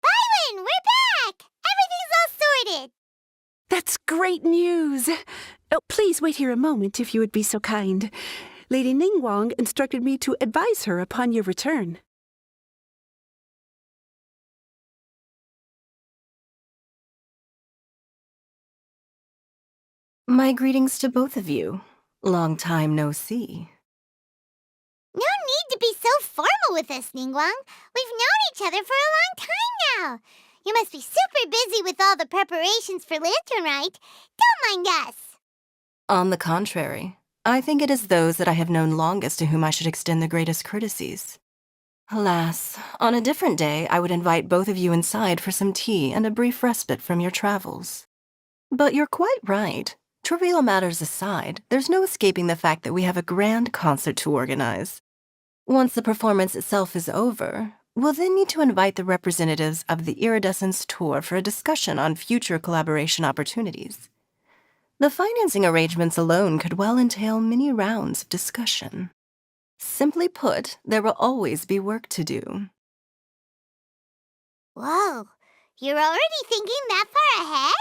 Byron, we're back! Everything's all sorted. That's great news! Oh, please wait here a moment if you would be so kind. Lady Ningguang instructed me to advise her upon your return. My greetings to both of you. Long time no see. No need to be so formal with us, Ningguang. We've known each other for a long time now. You must be super busy with all the preparations for Lantern Rite. Don't mind us. On the contrary, I think it is those that I have known longest to whom I should extend the greatest courtesies. Alas, on a different day I would invite both of you inside for some tea and a brief respite from your travels. But you're quite right. Trivial matters aside, there's no escaping the fact that we have a grand concert to organize. Once the performance itself is over, we'll then need to invite the representatives of the Iridescence Tour for a discussion on future collaboration opportunities. The financing arrangements alone could well entail many rounds of discussion. Simply put, there will always be work to do. Whoa, you're already thinking that far ahead?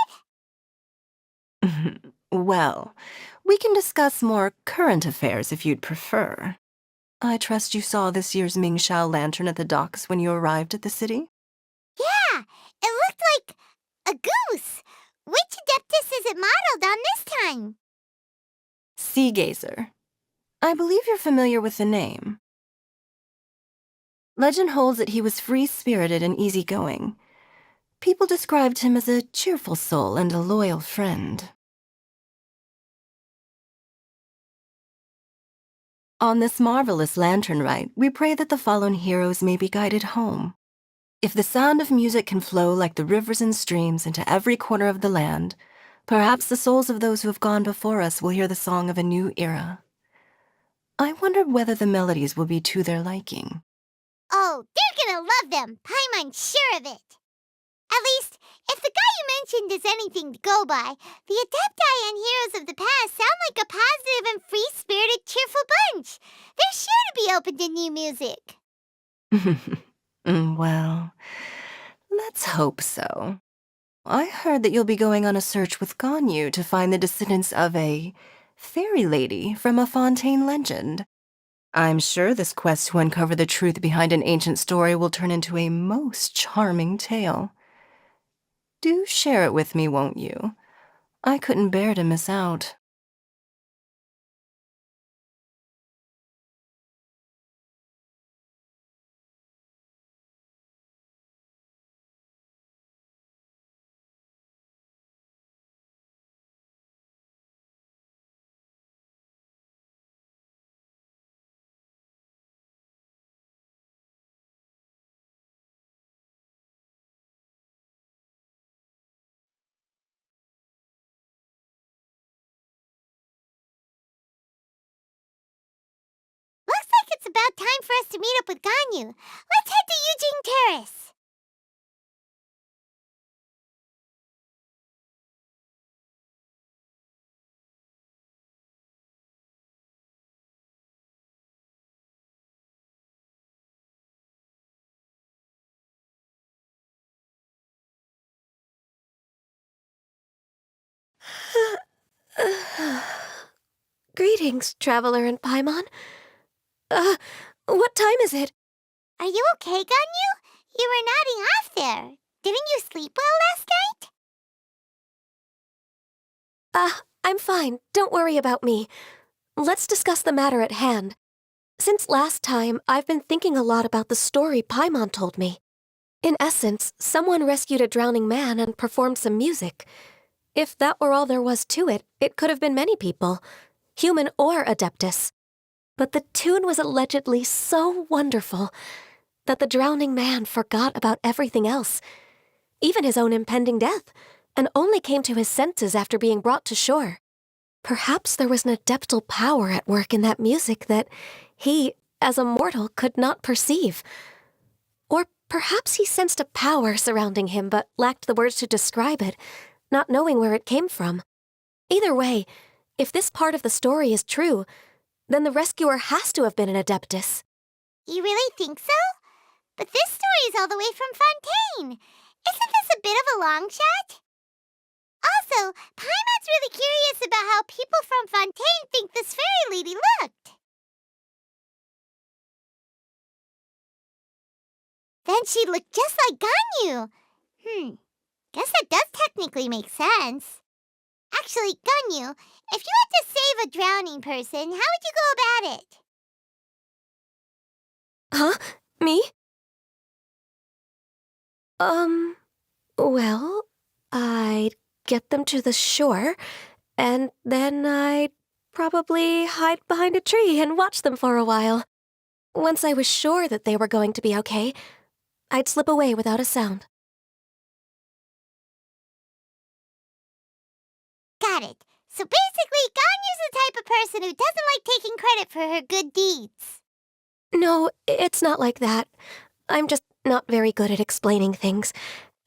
Well, we can discuss more current affairs if you'd prefer. I trust you saw this year's Mingxiao lantern at the docks when you arrived at the city? Yeah, it looked like a goose. Which Adeptus is it modeled on this time? Sea Gazer. I believe you're familiar with the name. Legend holds that he was free-spirited and easygoing. People described him as a cheerful soul and a loyal friend. On this marvelous lantern rite, we pray that the fallen heroes may be guided home. If the sound of music can flow like the rivers and streams into every corner of the land, perhaps the souls of those who have gone before us will hear the song of a new era. I wonder whether the melodies will be to their liking. Oh, they're gonna love them. Paimon's sure of it. At least, if the guy you mentioned is anything to go by, the Adepti and heroes of the past sound like a positive and free-spirited, cheerful bunch. They're sure to be open to new music. Well, let's hope so. I heard that you'll be going on a search with Ganyu to find the descendants of a fairy lady from a Fontaine legend. I'm sure this quest to uncover the truth behind an ancient story will turn into a most charming tale. Do share it with me, won't you? I couldn't bear to miss out. Looks like it's about time for us to meet up with Ganyu. Let's head to Eugene Terrace. Greetings, Traveler and Paimon. What time is it? Are you okay, Ganyu? You were nodding off there. Didn't you sleep well last night? I'm fine. Don't worry about me. Let's discuss the matter at hand. Since last time, I've been thinking a lot about the story Paimon told me. In essence, someone rescued a drowning man and performed some music. If that were all there was to it, it could have been many people, human or Adeptus. But the tune was allegedly so wonderful that the drowning man forgot about everything else, even his own impending death, and only came to his senses after being brought to shore. Perhaps there was an adeptal power at work in that music that he, as a mortal, could not perceive. Or perhaps he sensed a power surrounding him but lacked the words to describe it, not knowing where it came from. Either way, if this part of the story is true, then the rescuer has to have been an Adeptus. You really think so? But this story is all the way from Fontaine. Isn't this a bit of a long shot? Also, Paimon's really curious about how people from Fontaine think this fairy lady looked. Then she looked just like Ganyu. Guess that does technically make sense. Actually, Ganyu, if you had to save a drowning person, how would you go about it? Huh? Me? Well, I'd get them to the shore, and then I'd probably hide behind a tree and watch them for a while. Once I was sure that they were going to be okay, I'd slip away without a sound. Got it. So basically, Ganyu's the type of person who doesn't like taking credit for her good deeds. No, it's not like that. I'm just not very good at explaining things.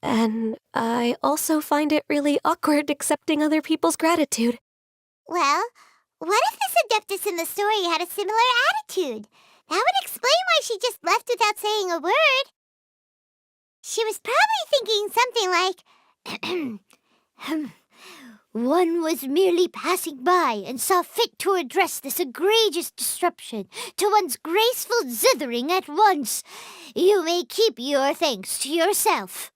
And I also find it really awkward accepting other people's gratitude. Well, what if this Adeptus in the story had a similar attitude? That would explain why she just left without saying a word. She was probably thinking something like, One was merely passing by and saw fit to address this egregious disruption to one's graceful zithering at once. You may keep your thanks to yourself.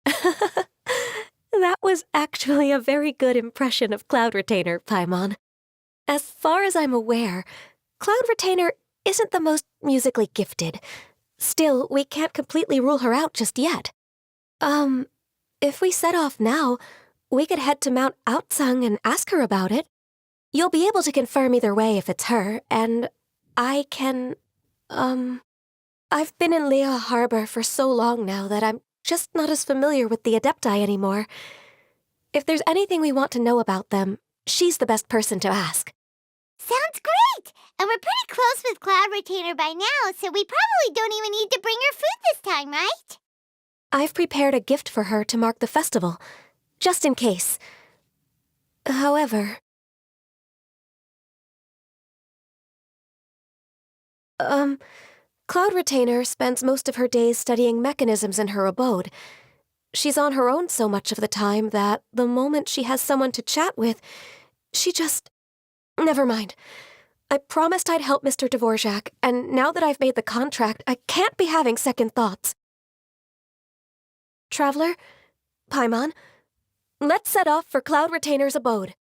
That was actually a very good impression of Cloud Retainer, Paimon. As far as I'm aware, Cloud Retainer isn't the most musically gifted. Still, we can't completely rule her out just yet. If we set off now, we could head to Mount Outsung and ask her about it. You'll be able to confirm either way if it's her, and I can, I've been in Liyue Harbor for so long now that I'm just not as familiar with the Adepti anymore. If there's anything we want to know about them, she's the best person to ask. Sounds great! And we're pretty close with Cloud Retainer by now, so we probably don't even need to bring her food this time, right? I've prepared a gift for her to mark the festival, just in case. However... Cloud Retainer spends most of her days studying mechanisms in her abode. She's on her own so much of the time that the moment she has someone to chat with, she just... Never mind. I promised I'd help Mr. Dvorak, and now that I've made the contract, I can't be having second thoughts. Traveler, Paimon, let's set off for Cloud Retainer's abode.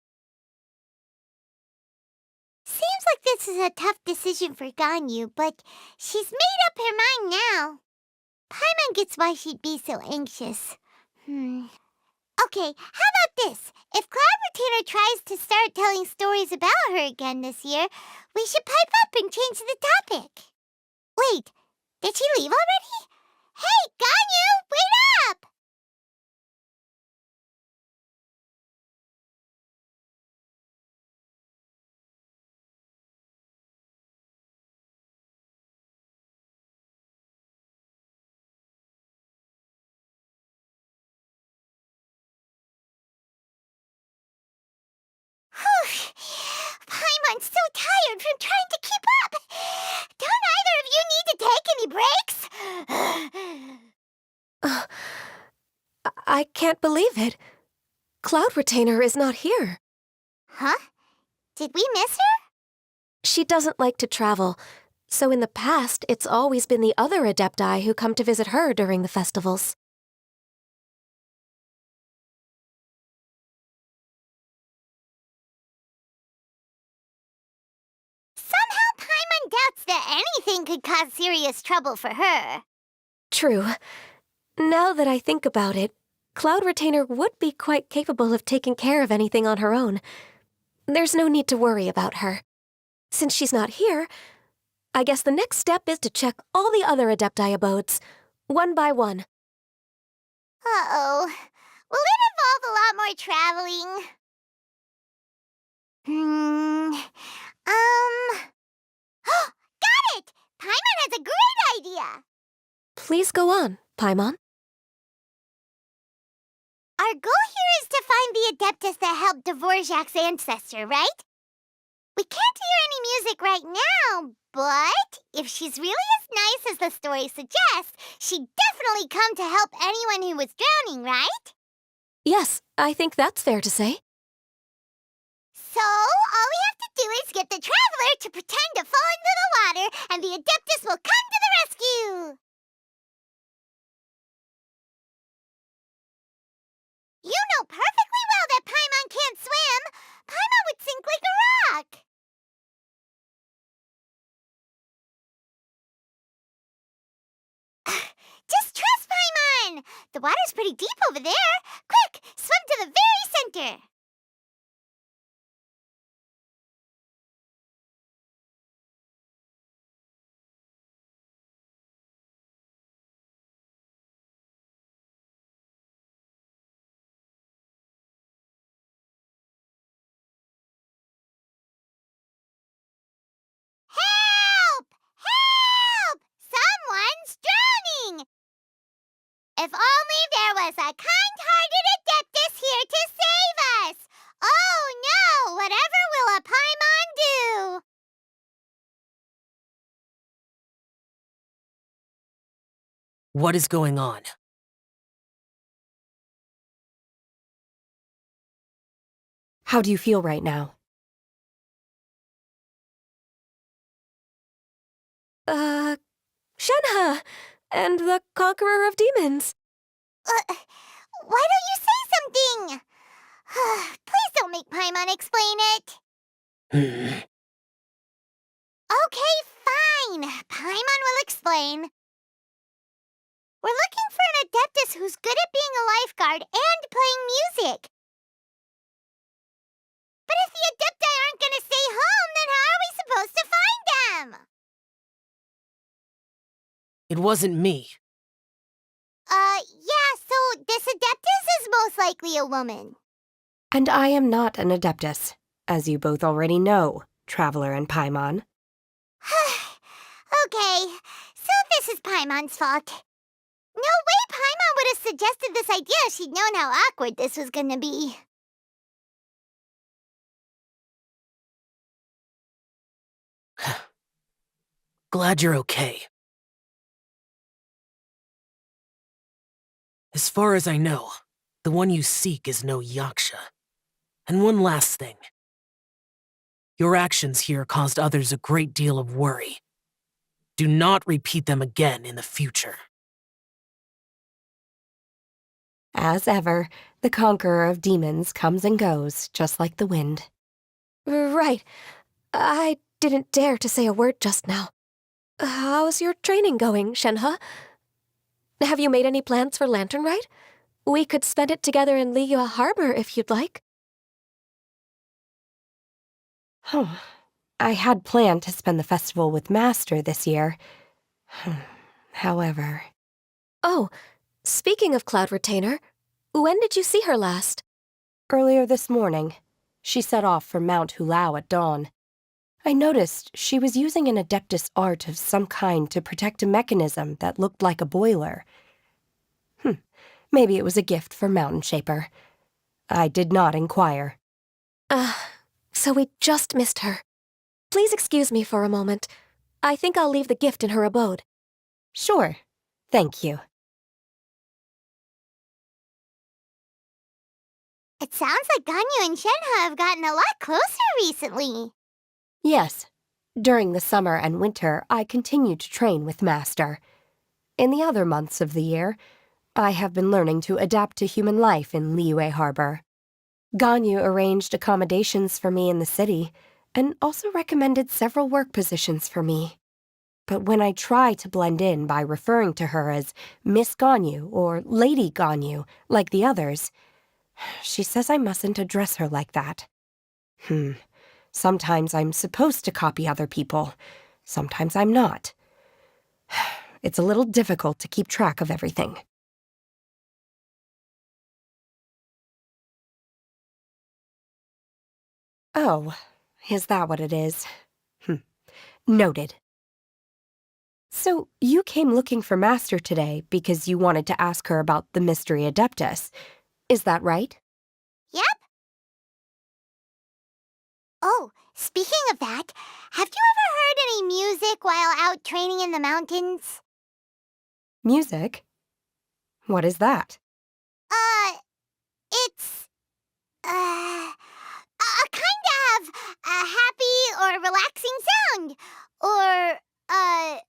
Seems like this is a tough decision for Ganyu, but she's made up her mind now. Paimon gets why she'd be so anxious. Okay, how about this? If Cloud Retainer tries to start telling stories about her again this year, we should pipe up and change the topic. Wait, did she leave already? Hey, Ganyu, wait up! Paimon's so tired from trying to keep up. Don't either of you need to take any breaks? I can't believe it. Cloud Retainer is not here. Huh? Did we miss her? She doesn't like to travel, so in the past, it's always been the other Adepti who come to visit her during the festivals. Somehow Paimon doubts that anything could cause serious trouble for her. True. Now that I think about it, Cloud Retainer would be quite capable of taking care of anything on her own. There's no need to worry about her. Since she's not here, I guess the next step is to check all the other Adepti abodes, one by one. Uh-oh. Will it involve a lot more traveling? Got it! Paimon has a great idea! Please go on, Paimon. Our goal here is to find the Adeptus that helped Dvorak's ancestor, right? We can't hear any music right now, but if she's really as nice as the story suggests, she'd definitely come to help anyone who was drowning, right? Yes, I think that's fair to say. So, all we have to do is get the Traveler to pretend to fall into the water, and the Adeptus will come to the rescue! You know perfectly well that Paimon can't swim! Paimon would sink like a rock! Just trust Paimon! The water's pretty deep over there! Quick, swim to the very center! Help! Help! Someone's drowning! If only there was a kind-hearted Adeptus here to save us! Oh no! Whatever will a Paimon do? What is going on? How do you feel right now? Shenhe! And the Conqueror of Demons! Why don't you say something? Please don't make Paimon explain it. Okay, fine. Paimon will explain. We're looking for an Adeptus who's good at being a lifeguard and playing music. But if the Adepti aren't gonna stay home, then how are we supposed to find them? It wasn't me. Yeah, so this Adeptus is most likely a woman. And I am not an Adeptus, as you both already know, Traveler and Paimon. Okay, so this is Paimon's fault. No way Paimon would have suggested this idea if she'd known how awkward this was gonna be. Glad you're okay. As far as I know, the one you seek is no Yaksha. And one last thing. Your actions here caused others a great deal of worry. Do not repeat them again in the future. As ever, the Conqueror of Demons comes and goes, just like the wind. Right. I didn't dare to say a word just now. How's your training going, Shenhe? Have you made any plans for Lantern Rite? We could spend it together in Liyue Harbor if you'd like. I had planned to spend the festival with Master this year. However... Oh, speaking of Cloud Retainer, when did you see her last? Earlier this morning, she set off for Mount Hulao at dawn. I noticed she was using an Adeptus art of some kind to protect a mechanism that looked like a boiler. Maybe it was a gift for Mountain Shaper. I did not inquire. So we just missed her. Please excuse me for a moment. I think I'll leave the gift in her abode. Sure. Thank you. It sounds like Ganyu and Shenhe have gotten a lot closer recently. Yes. During the summer and winter, I continued to train with Master. In the other months of the year, I have been learning to adapt to human life in Liyue Harbor. Ganyu arranged accommodations for me in the city, and also recommended several work positions for me. But when I try to blend in by referring to her as Miss Ganyu or Lady Ganyu, like the others, she says I mustn't address her like that. Sometimes I'm supposed to copy other people. Sometimes I'm not. It's a little difficult to keep track of everything. Oh, is that what it is? Noted. So, you came looking for Master today because you wanted to ask her about the Mystery Adeptus. Is that right? Yep. Oh, speaking of that, have you ever heard any music while out training in the mountains? Music? What is that? It's, a kind of a happy or relaxing sound, or a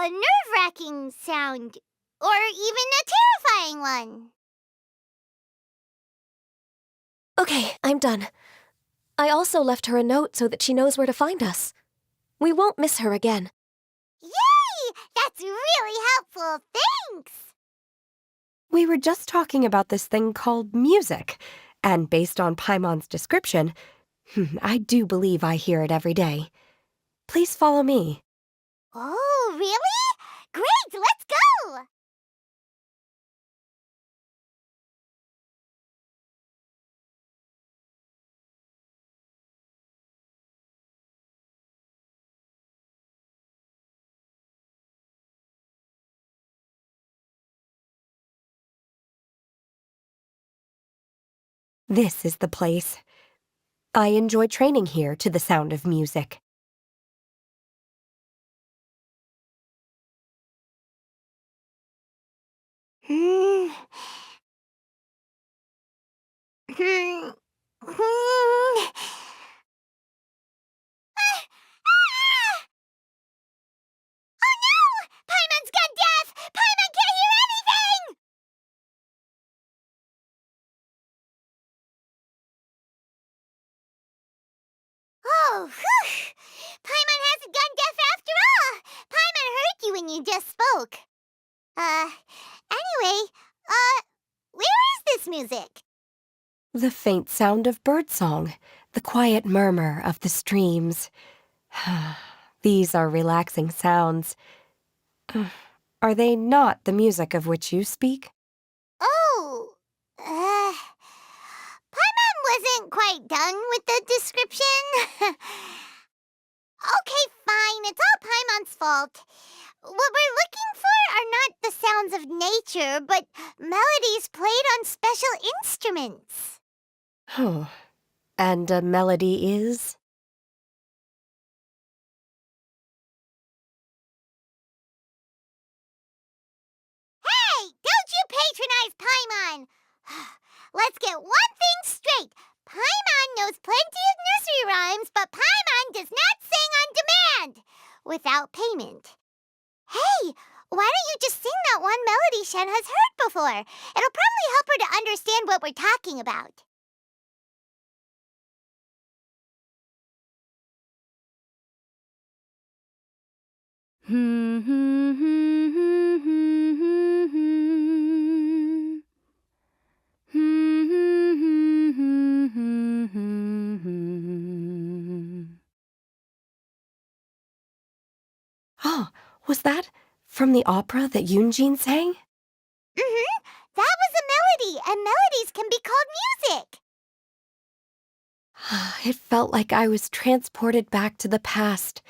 nerve-wracking sound, or even a terrifying one. Okay, I'm done. I also left her a note so that she knows where to find us. We won't miss her again. Yay! That's really helpful, thanks! We were just talking about this thing called music, and based on Paimon's description, I do believe I hear it every day. Please follow me. Oh, really? Great, let's go! This is the place. I enjoy training here to the sound of music. Hmm. Hmm. Hmm. Oh no! Paimon's gone deaf! Paimon can't hear anything! Oh, whew! Paimon hasn't gone deaf after all! Paimon heard you when you just spoke. Anyway, where is this music? The faint sound of birdsong, the quiet murmur of the streams. These are relaxing sounds. Are they not the music of which you speak? Oh, Paimon wasn't quite done with the description. Okay, fine, it's all Paimon's fault. What we're looking for are not the sounds of nature, but melodies played on special instruments. Oh, and a melody is? Hey, don't you patronize Paimon! Let's get one thing straight. Paimon knows plenty of nursery rhymes, but Paimon does not sing on demand without payment. Hey, why don't you just sing that one melody Shen has heard before? It'll probably help her to understand what we're talking about. Oh, was that from the opera that Yunjin sang? Mm-hmm. That was a melody, and melodies can be called music. It felt like I was transported back to the past.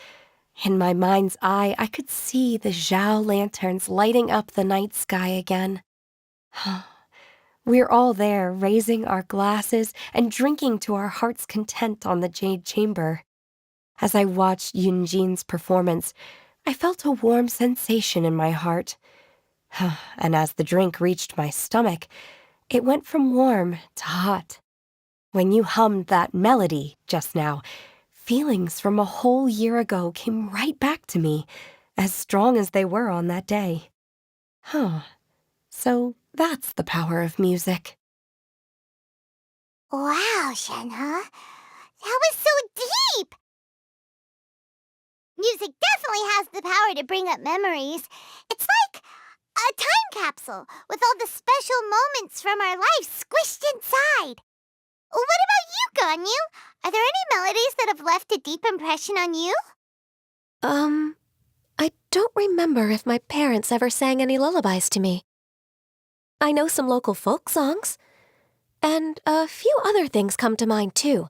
In my mind's eye, I could see the Zhao lanterns lighting up the night sky again. We're all there, raising our glasses and drinking to our heart's content on the Jade Chamber. As I watched Yunjin's performance, I felt a warm sensation in my heart. And as the drink reached my stomach, it went from warm to hot. When you hummed that melody just now, feelings from a whole year ago came right back to me, as strong as they were on that day. Huh. So that's the power of music. Wow, Shenhe. That was so deep! Music definitely has the power to bring up memories. It's like a time capsule with all the special moments from our lives squished inside. What about you, Ganyu? Are there any melodies that have left a deep impression on you? I don't remember if my parents ever sang any lullabies to me. I know some local folk songs, and a few other things come to mind, too.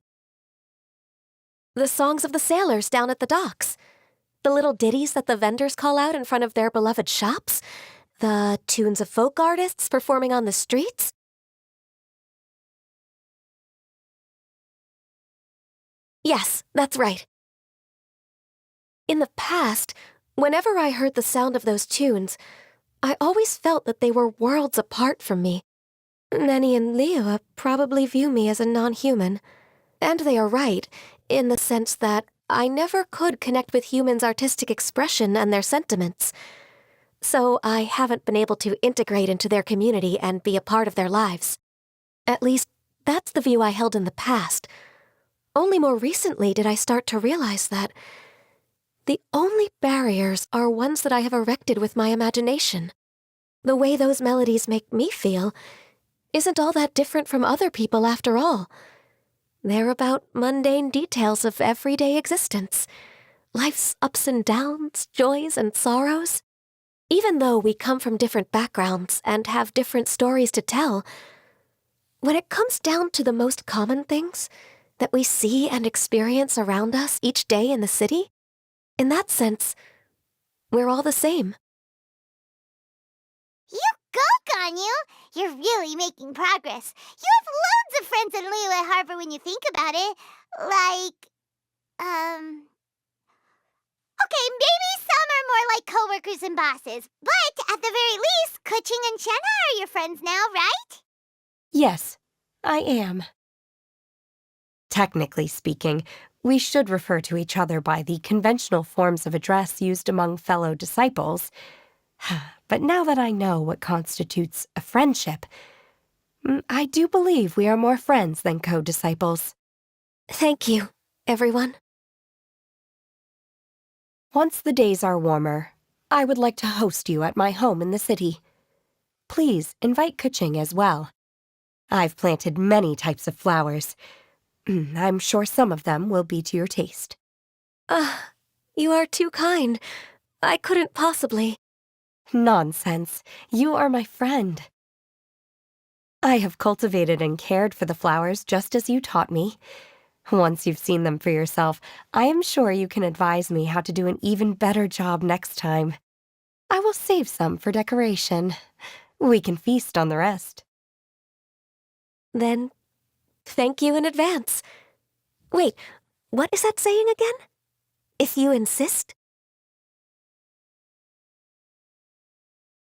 The songs of the sailors down at the docks, the little ditties that the vendors call out in front of their beloved shops, the tunes of folk artists performing on the streets. Yes, that's right. In the past, whenever I heard the sound of those tunes, I always felt that they were worlds apart from me. Nenny and Liyue probably view me as a non-human. And they are right, in the sense that I never could connect with humans' artistic expression and their sentiments. So I haven't been able to integrate into their community and be a part of their lives. At least, that's the view I held in the past. Only more recently did I start to realize that the only barriers are ones that I have erected with my imagination. The way those melodies make me feel isn't all that different from other people after all. They're about mundane details of everyday existence, life's ups and downs, joys and sorrows. Even though we come from different backgrounds and have different stories to tell, when it comes down to the most common things that we see and experience around us each day in the city, in that sense, we're all the same. You go, Ganyu! You're really making progress. You have loads of friends in Liyue Harbor when you think about it. Okay, maybe some are more like coworkers and bosses, but at the very least, Keqing and Shenhe are your friends now, right? Yes, I am. Technically speaking, we should refer to each other by the conventional forms of address used among fellow disciples. But now that I know what constitutes a friendship, I do believe we are more friends than co-disciples. Thank you, everyone. Once the days are warmer, I would like to host you at my home in the city. Please invite Keqing as well. I've planted many types of flowers. I'm sure some of them will be to your taste. You are too kind. I couldn't possibly. Nonsense. You are my friend. I have cultivated and cared for the flowers just as you taught me. Once you've seen them for yourself, I am sure you can advise me how to do an even better job next time. I will save some for decoration. We can feast on the rest. Then, thank you in advance. Wait, what is that saying again? If you insist?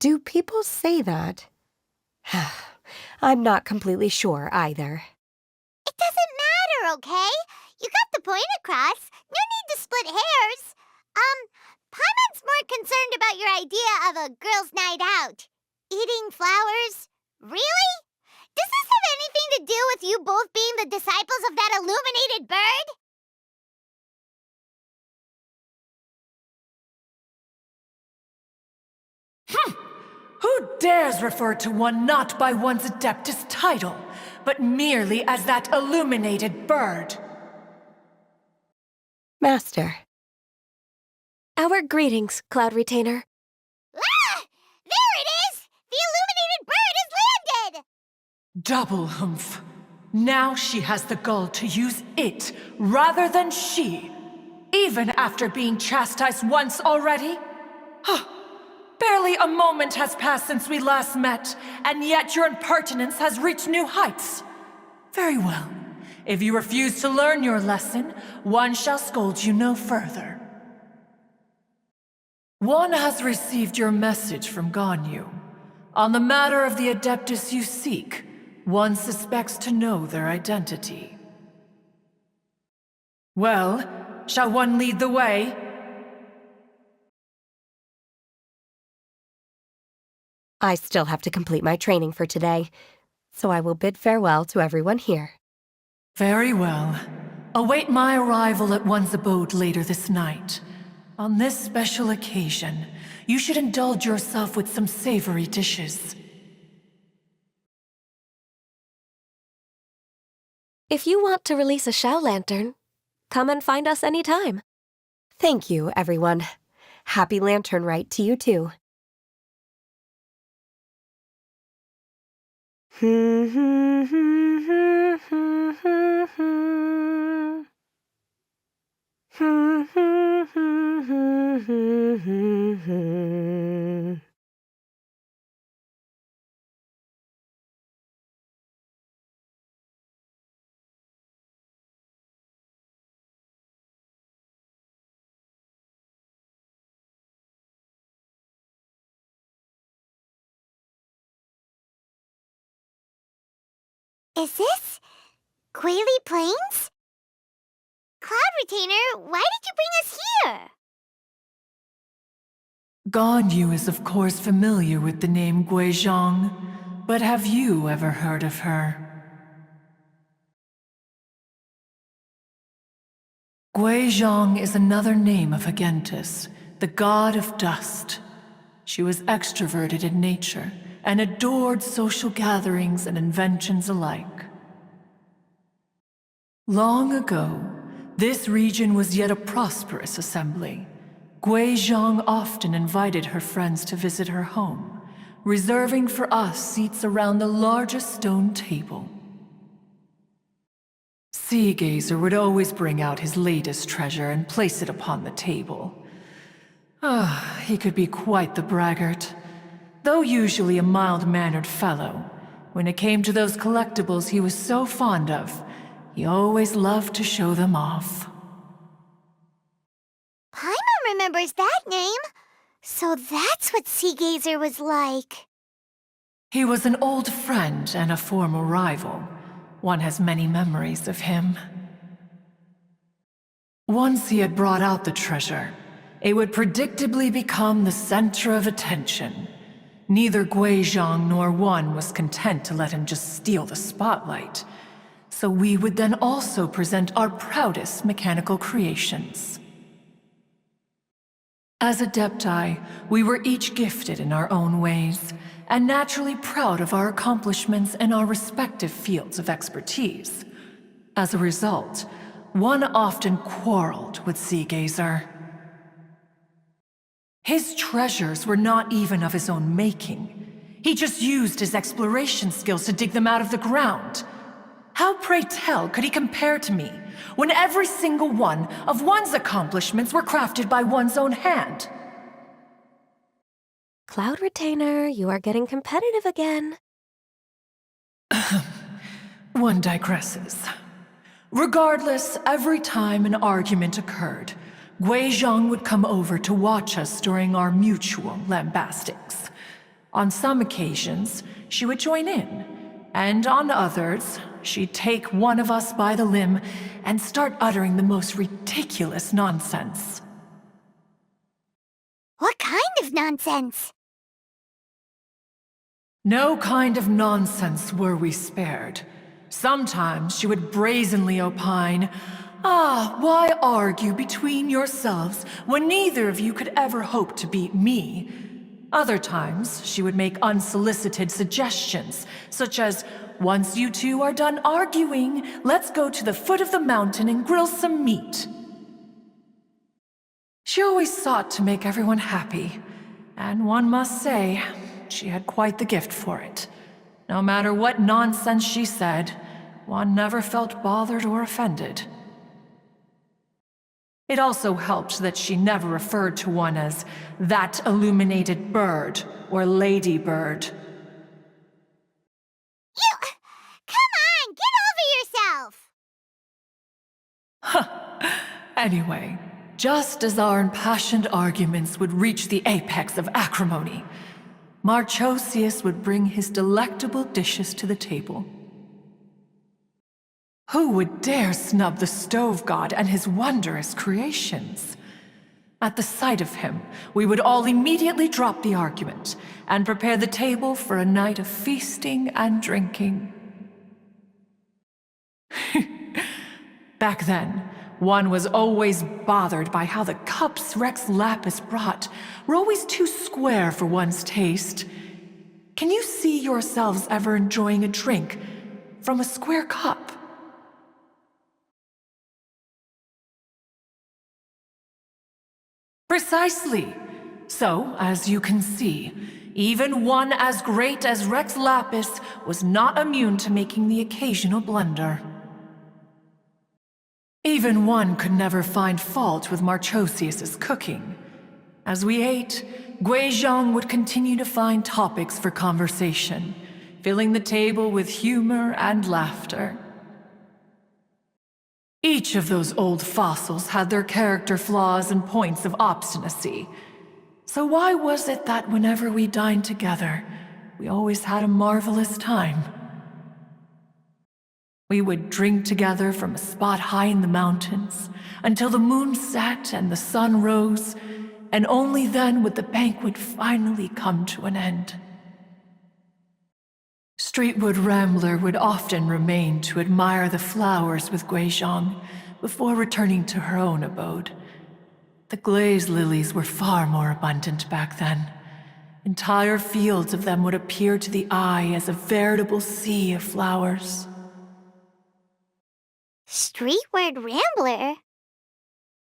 Do people say that? I'm not completely sure either. It doesn't matter, okay? You got the point across. No need to split hairs. Paimon's more concerned about your idea of a girls' night out. Eating flowers? Really? Does this have anything to do with you both being the disciples of that illuminated bird? Who dares refer to one not by one's Adeptus title, but merely as that illuminated bird? Master. Our greetings, Cloud Retainer. Ah! There it is! The illuminated bird has landed! Double humph. Now she has the gall to use it rather than she, even after being chastised once already? Barely a moment has passed since we last met, and yet your impertinence has reached new heights. Very well. If you refuse to learn your lesson, one shall scold you no further. One has received your message from Ganyu. On the matter of the Adeptus you seek, one suspects to know their identity. Well, shall one lead the way? I still have to complete my training for today, so I will bid farewell to everyone here. Very well. Await my arrival at one's abode later this night. On this special occasion, you should indulge yourself with some savory dishes. If you want to release a Shao Lantern, come and find us anytime. Thank you, everyone. Happy Lantern Rite to you too. Is this Quaily Plains? Cloud Retainer, why did you bring us here? Ganyu is of course familiar with the name Guizhong, but have you ever heard of her? Guizhong is another name of Agentis, the god of dust. She was extroverted in nature and adored social gatherings and inventions alike. Long ago, this region was yet a prosperous assembly. Guizhong often invited her friends to visit her home, reserving for us seats around the largest stone table. Sea Gazer would always bring out his latest treasure and place it upon the table. He could be quite the braggart. Though usually a mild-mannered fellow, when it came to those collectibles he was so fond of, he always loved to show them off. Paimon remembers that name. So that's what Sea Gazer was like. He was an old friend and a former rival. One has many memories of him. Once he had brought out the treasure, it would predictably become the center of attention. Neither Guizhong nor one was content to let him just steal the spotlight. So we would then also present our proudest mechanical creations. As Adepti, we were each gifted in our own ways, and naturally proud of our accomplishments in our respective fields of expertise. As a result, one often quarreled with Sea Gazer. His treasures were not even of his own making. He just used his exploration skills to dig them out of the ground. How, pray tell, could he compare to me, when every single one of one's accomplishments were crafted by one's own hand? Cloud Retainer, you are getting competitive again. One digresses. Regardless, every time an argument occurred, Guizhong would come over to watch us during our mutual lambastics. On some occasions, she would join in, and on others, she'd take one of us by the limb and start uttering the most ridiculous nonsense. What kind of nonsense? No kind of nonsense were we spared. Sometimes she would brazenly opine, why argue between yourselves when neither of you could ever hope to beat me? Other times, she would make unsolicited suggestions, such as, once you two are done arguing, let's go to the foot of the mountain and grill some meat. She always sought to make everyone happy, and one must say, she had quite the gift for it. No matter what nonsense she said, one never felt bothered or offended. It also helped that she never referred to one as that illuminated bird or ladybird. Come on, get over yourself! Anyway, just as our impassioned arguments would reach the apex of acrimony, Marchosius would bring his delectable dishes to the table. Who would dare snub the stove god and his wondrous creations? At the sight of him, we would all immediately drop the argument and prepare the table for a night of feasting and drinking. Back then, one was always bothered by how the cups Rex Lapis brought were always too square for one's taste. Can you see yourselves ever enjoying a drink from a square cup? Precisely. So, as you can see, even one as great as Rex Lapis was not immune to making the occasional blunder. Even one could never find fault with Marchosius's cooking. As we ate, Guizhong would continue to find topics for conversation, filling the table with humor and laughter. Each of those old fossils had their character flaws and points of obstinacy. So why was it that whenever we dined together, we always had a marvelous time? We would drink together from a spot high in the mountains until the moon set and the sun rose, and only then would the banquet finally come to an end. Streetwood Rambler would often remain to admire the flowers with Guizhong before returning to her own abode. The glaze lilies were far more abundant back then. Entire fields of them would appear to the eye as a veritable sea of flowers. Streetward Rambler?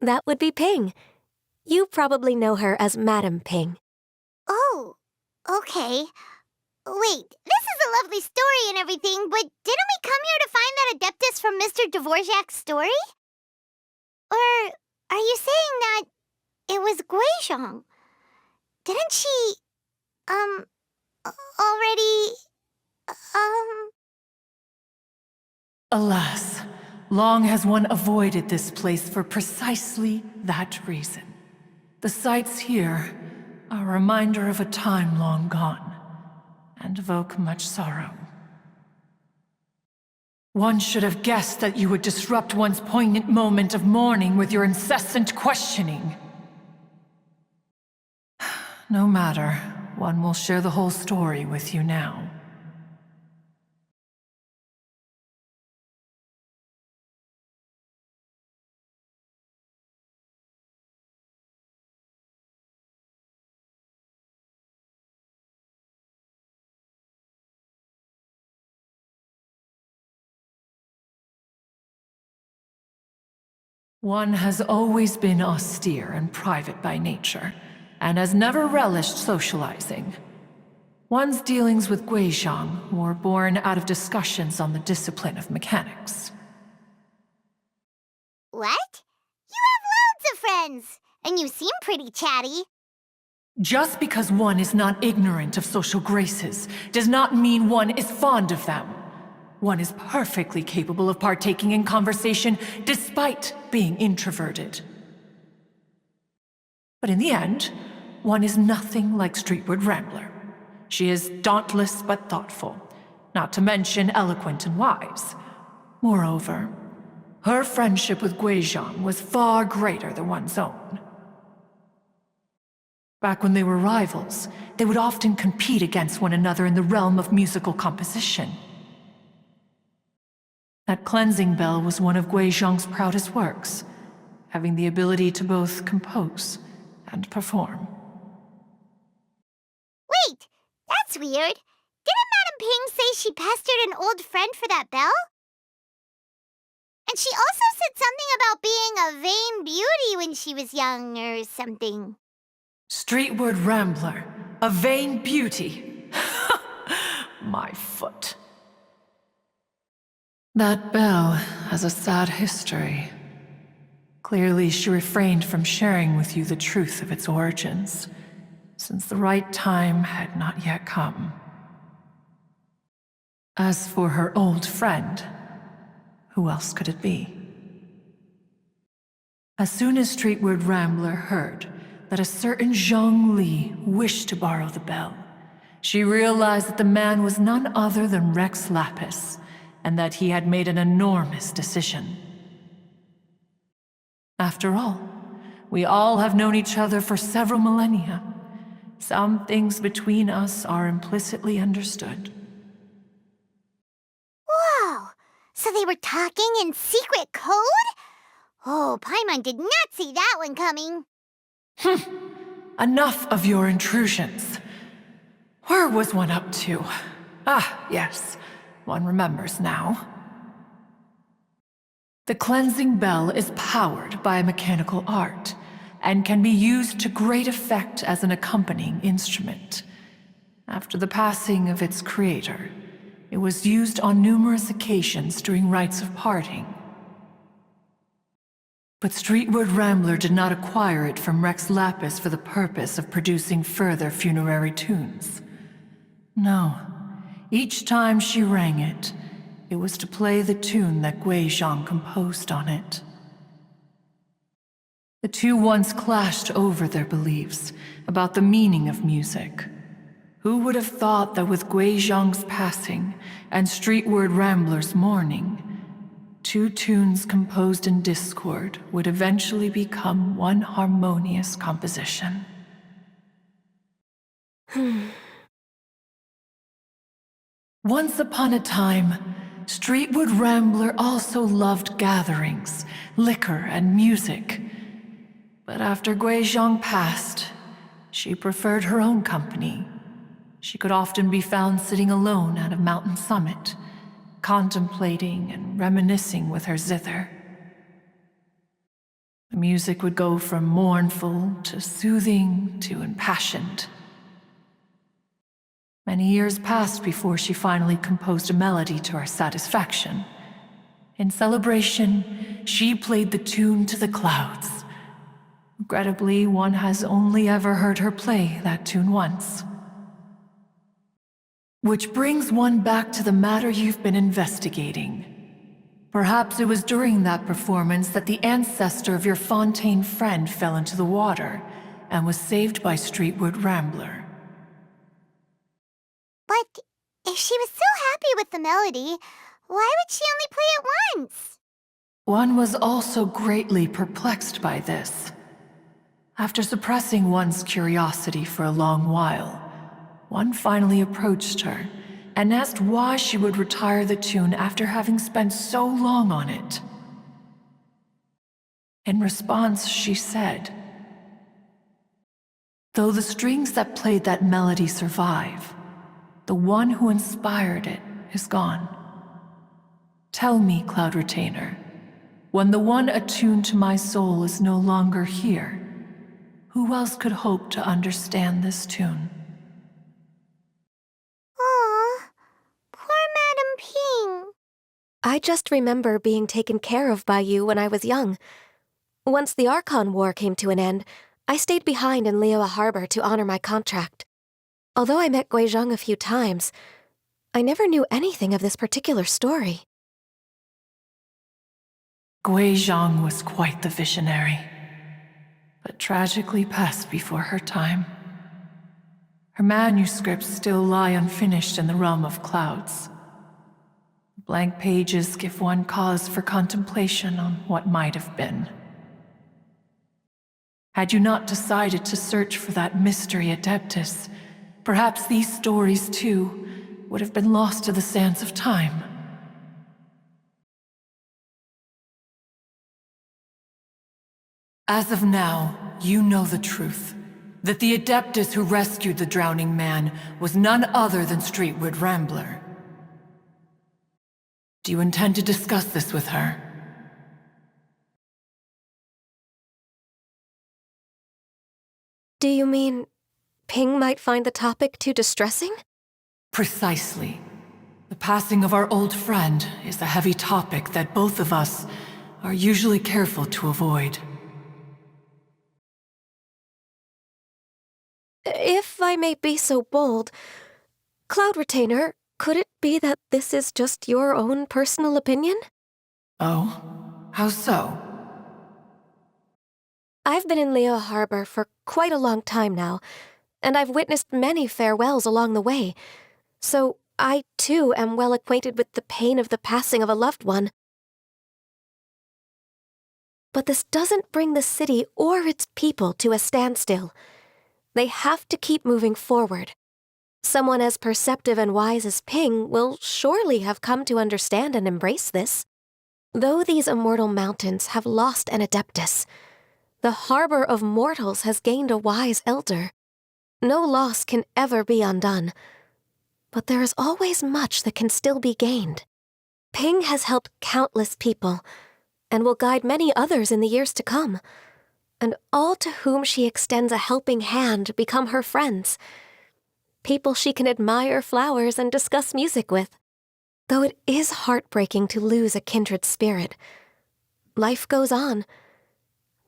That would be Ping. You probably know her as Madam Ping. Oh, okay. Wait, this is a lovely story and everything, but didn't we come here to find that Adeptus from Mr. Dvorak's story? Or are you saying that it was Guizhong? Didn't she, already, Alas, long has one avoided this place for precisely that reason. The sights here are a reminder of a time long gone, and evoke much sorrow. One should have guessed that you would disrupt one's poignant moment of mourning with your incessant questioning. No matter, one will share the whole story with you now. One has always been austere and private by nature, and has never relished socializing. One's dealings with Guizhong were born out of discussions on the discipline of mechanics. what? You have loads of friends, and you seem pretty chatty. Just because one is not ignorant of social graces does not mean one is fond of them. One is perfectly capable of partaking in conversation despite being introverted. But in the end, one is nothing like Streetwood Rambler. She is dauntless but thoughtful, not to mention eloquent and wise. Moreover, her friendship with Guizhong was far greater than one's own. Back when they were rivals, they would often compete against one another in the realm of musical composition. That cleansing bell was one of Guizhong's proudest works, having the ability to both compose and perform. Wait, that's weird. Didn't Madame Ping say she pestered an old friend for that bell? And she also said something about being a vain beauty when she was young or something. Streetward Rambler, a vain beauty. My foot. That bell has a sad history. Clearly, she refrained from sharing with you the truth of its origins, since the right time had not yet come. As for her old friend, who else could it be? As soon as Streetward Rambler heard that a certain Zhang Li wished to borrow the bell, she realized that the man was none other than Rex Lapis, and that he had made an enormous decision. After all, we all have known each other for several millennia. Some things between us are implicitly understood. Whoa! So they were talking in secret code? Oh, Paimon did not see that one coming. Enough of your intrusions. Where was one up to? Ah, yes, one remembers now. The cleansing bell is powered by a mechanical art, and can be used to great effect as an accompanying instrument. After the passing of its creator, it was used on numerous occasions during rites of parting. But Streetwood Rambler did not acquire it from Rex Lapis for the purpose of producing further funerary tunes. No, each time she rang it, it was to play the tune that Guizhong composed on it. The two once clashed over their beliefs about the meaning of music. Who would have thought that with Guizhong's passing and Streetward Rambler's mourning, two tunes composed in discord would eventually become one harmonious composition? Once upon a time, Streetwood Rambler also loved gatherings, liquor, and music. But after Guizhong passed, she preferred her own company. She could often be found sitting alone at a mountain summit, contemplating and reminiscing with her zither. The music would go from mournful to soothing to impassioned. Many years passed before she finally composed a melody to her satisfaction. In celebration, she played the tune to the clouds. Regrettably, one has only ever heard her play that tune once. Which brings one back to the matter you've been investigating. Perhaps it was during that performance that the ancestor of your Fontaine friend fell into the water and was saved by Streetwood Rambler. But if she was so happy with the melody, why would she only play it once? One was also greatly perplexed by this. After suppressing one's curiosity for a long while, one finally approached her and asked why she would retire the tune after having spent so long on it. In response, she said, "Though the strings that played that melody survive, the one who inspired it is gone. Tell me, Cloud Retainer, when the one attuned to my soul is no longer here, who else could hope to understand this tune?" Aw, poor Madam Ping. I just remember being taken care of by you when I was young. Once the Archon War came to an end, I stayed behind in Liyue Harbor to honor my contract. Although I met Guizhong a few times, I never knew anything of this particular story. Guizhong was quite the visionary, but tragically passed before her time. Her manuscripts still lie unfinished in the realm of clouds. Blank pages give one cause for contemplation on what might have been. Had you not decided to search for that mystery Adeptus, perhaps these stories, too, would have been lost to the sands of time. As of now, you know the truth. That the Adeptus who rescued the drowning man was none other than Streetwood Rambler. Do you intend to discuss this with her? Do you mean Ping might find the topic too distressing? Precisely. The passing of our old friend is a heavy topic that both of us are usually careful to avoid. If I may be so bold, Cloud Retainer, could it be that this is just your own personal opinion? Oh? How so? I've been in Liyue Harbor for quite a long time now, and I've witnessed many farewells along the way, so I, too, am well acquainted with the pain of the passing of a loved one. But this doesn't bring the city or its people to a standstill. They have to keep moving forward. Someone as perceptive and wise as Ping will surely have come to understand and embrace this. Though these immortal mountains have lost an adeptus, the harbor of mortals has gained a wise elder. No loss can ever be undone, but there is always much that can still be gained. Ping has helped countless people, and will guide many others in the years to come, and all to whom she extends a helping hand become her friends. People she can admire flowers and discuss music with. Though it is heartbreaking to lose a kindred spirit, life goes on,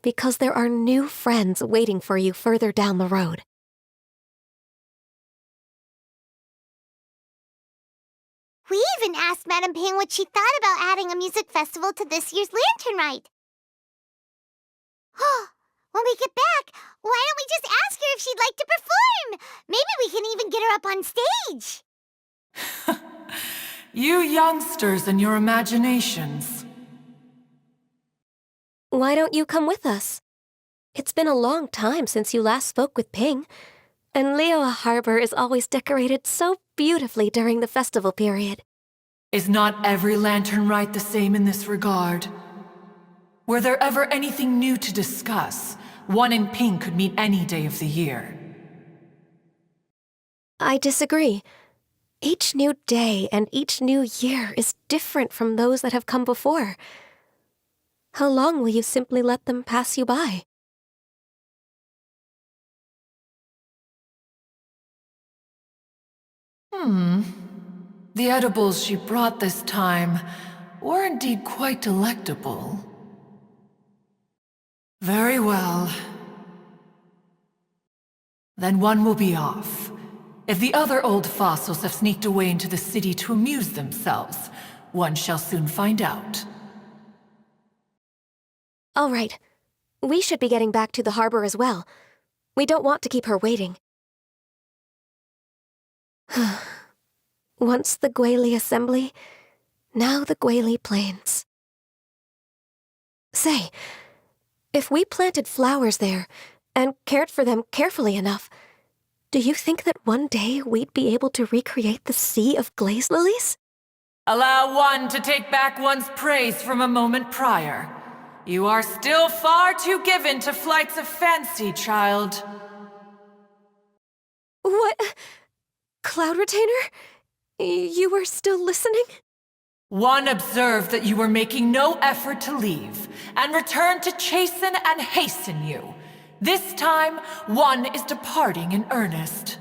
because there are new friends waiting for you further down the road. We even asked Madame Ping what she thought about adding a music festival to this year's Lantern Rite. When we get back, why don't we just ask her if she'd like to perform? Maybe we can even get her up on stage. You youngsters and your imaginations. Why don't you come with us? It's been a long time since you last spoke with Ping, and Liyue Harbor is always decorated so beautifully during the festival period. Is not every Lantern Rite the same in this regard? Were there ever anything new to discuss, one in Ping could meet any day of the year? I disagree. Each new day and each new year is different from those that have come before. How long will you simply let them pass you by? The edibles she brought this time were indeed quite delectable. Very well. Then one will be off. If the other old fossils have sneaked away into the city to amuse themselves, one shall soon find out. All right. We should be getting back to the harbor as well. We don't want to keep her waiting. Once the Guili Assembly, now the Guili Plains. Say, if we planted flowers there and cared for them carefully enough, do you think that one day we'd be able to recreate the sea of glaze lilies? Allow one to take back one's praise from a moment prior. You are still far too given to flights of fancy, child. What? Cloud Retainer? You were still listening? One observed that you were making no effort to leave, and returned to chasten and hasten you. This time, one is departing in earnest.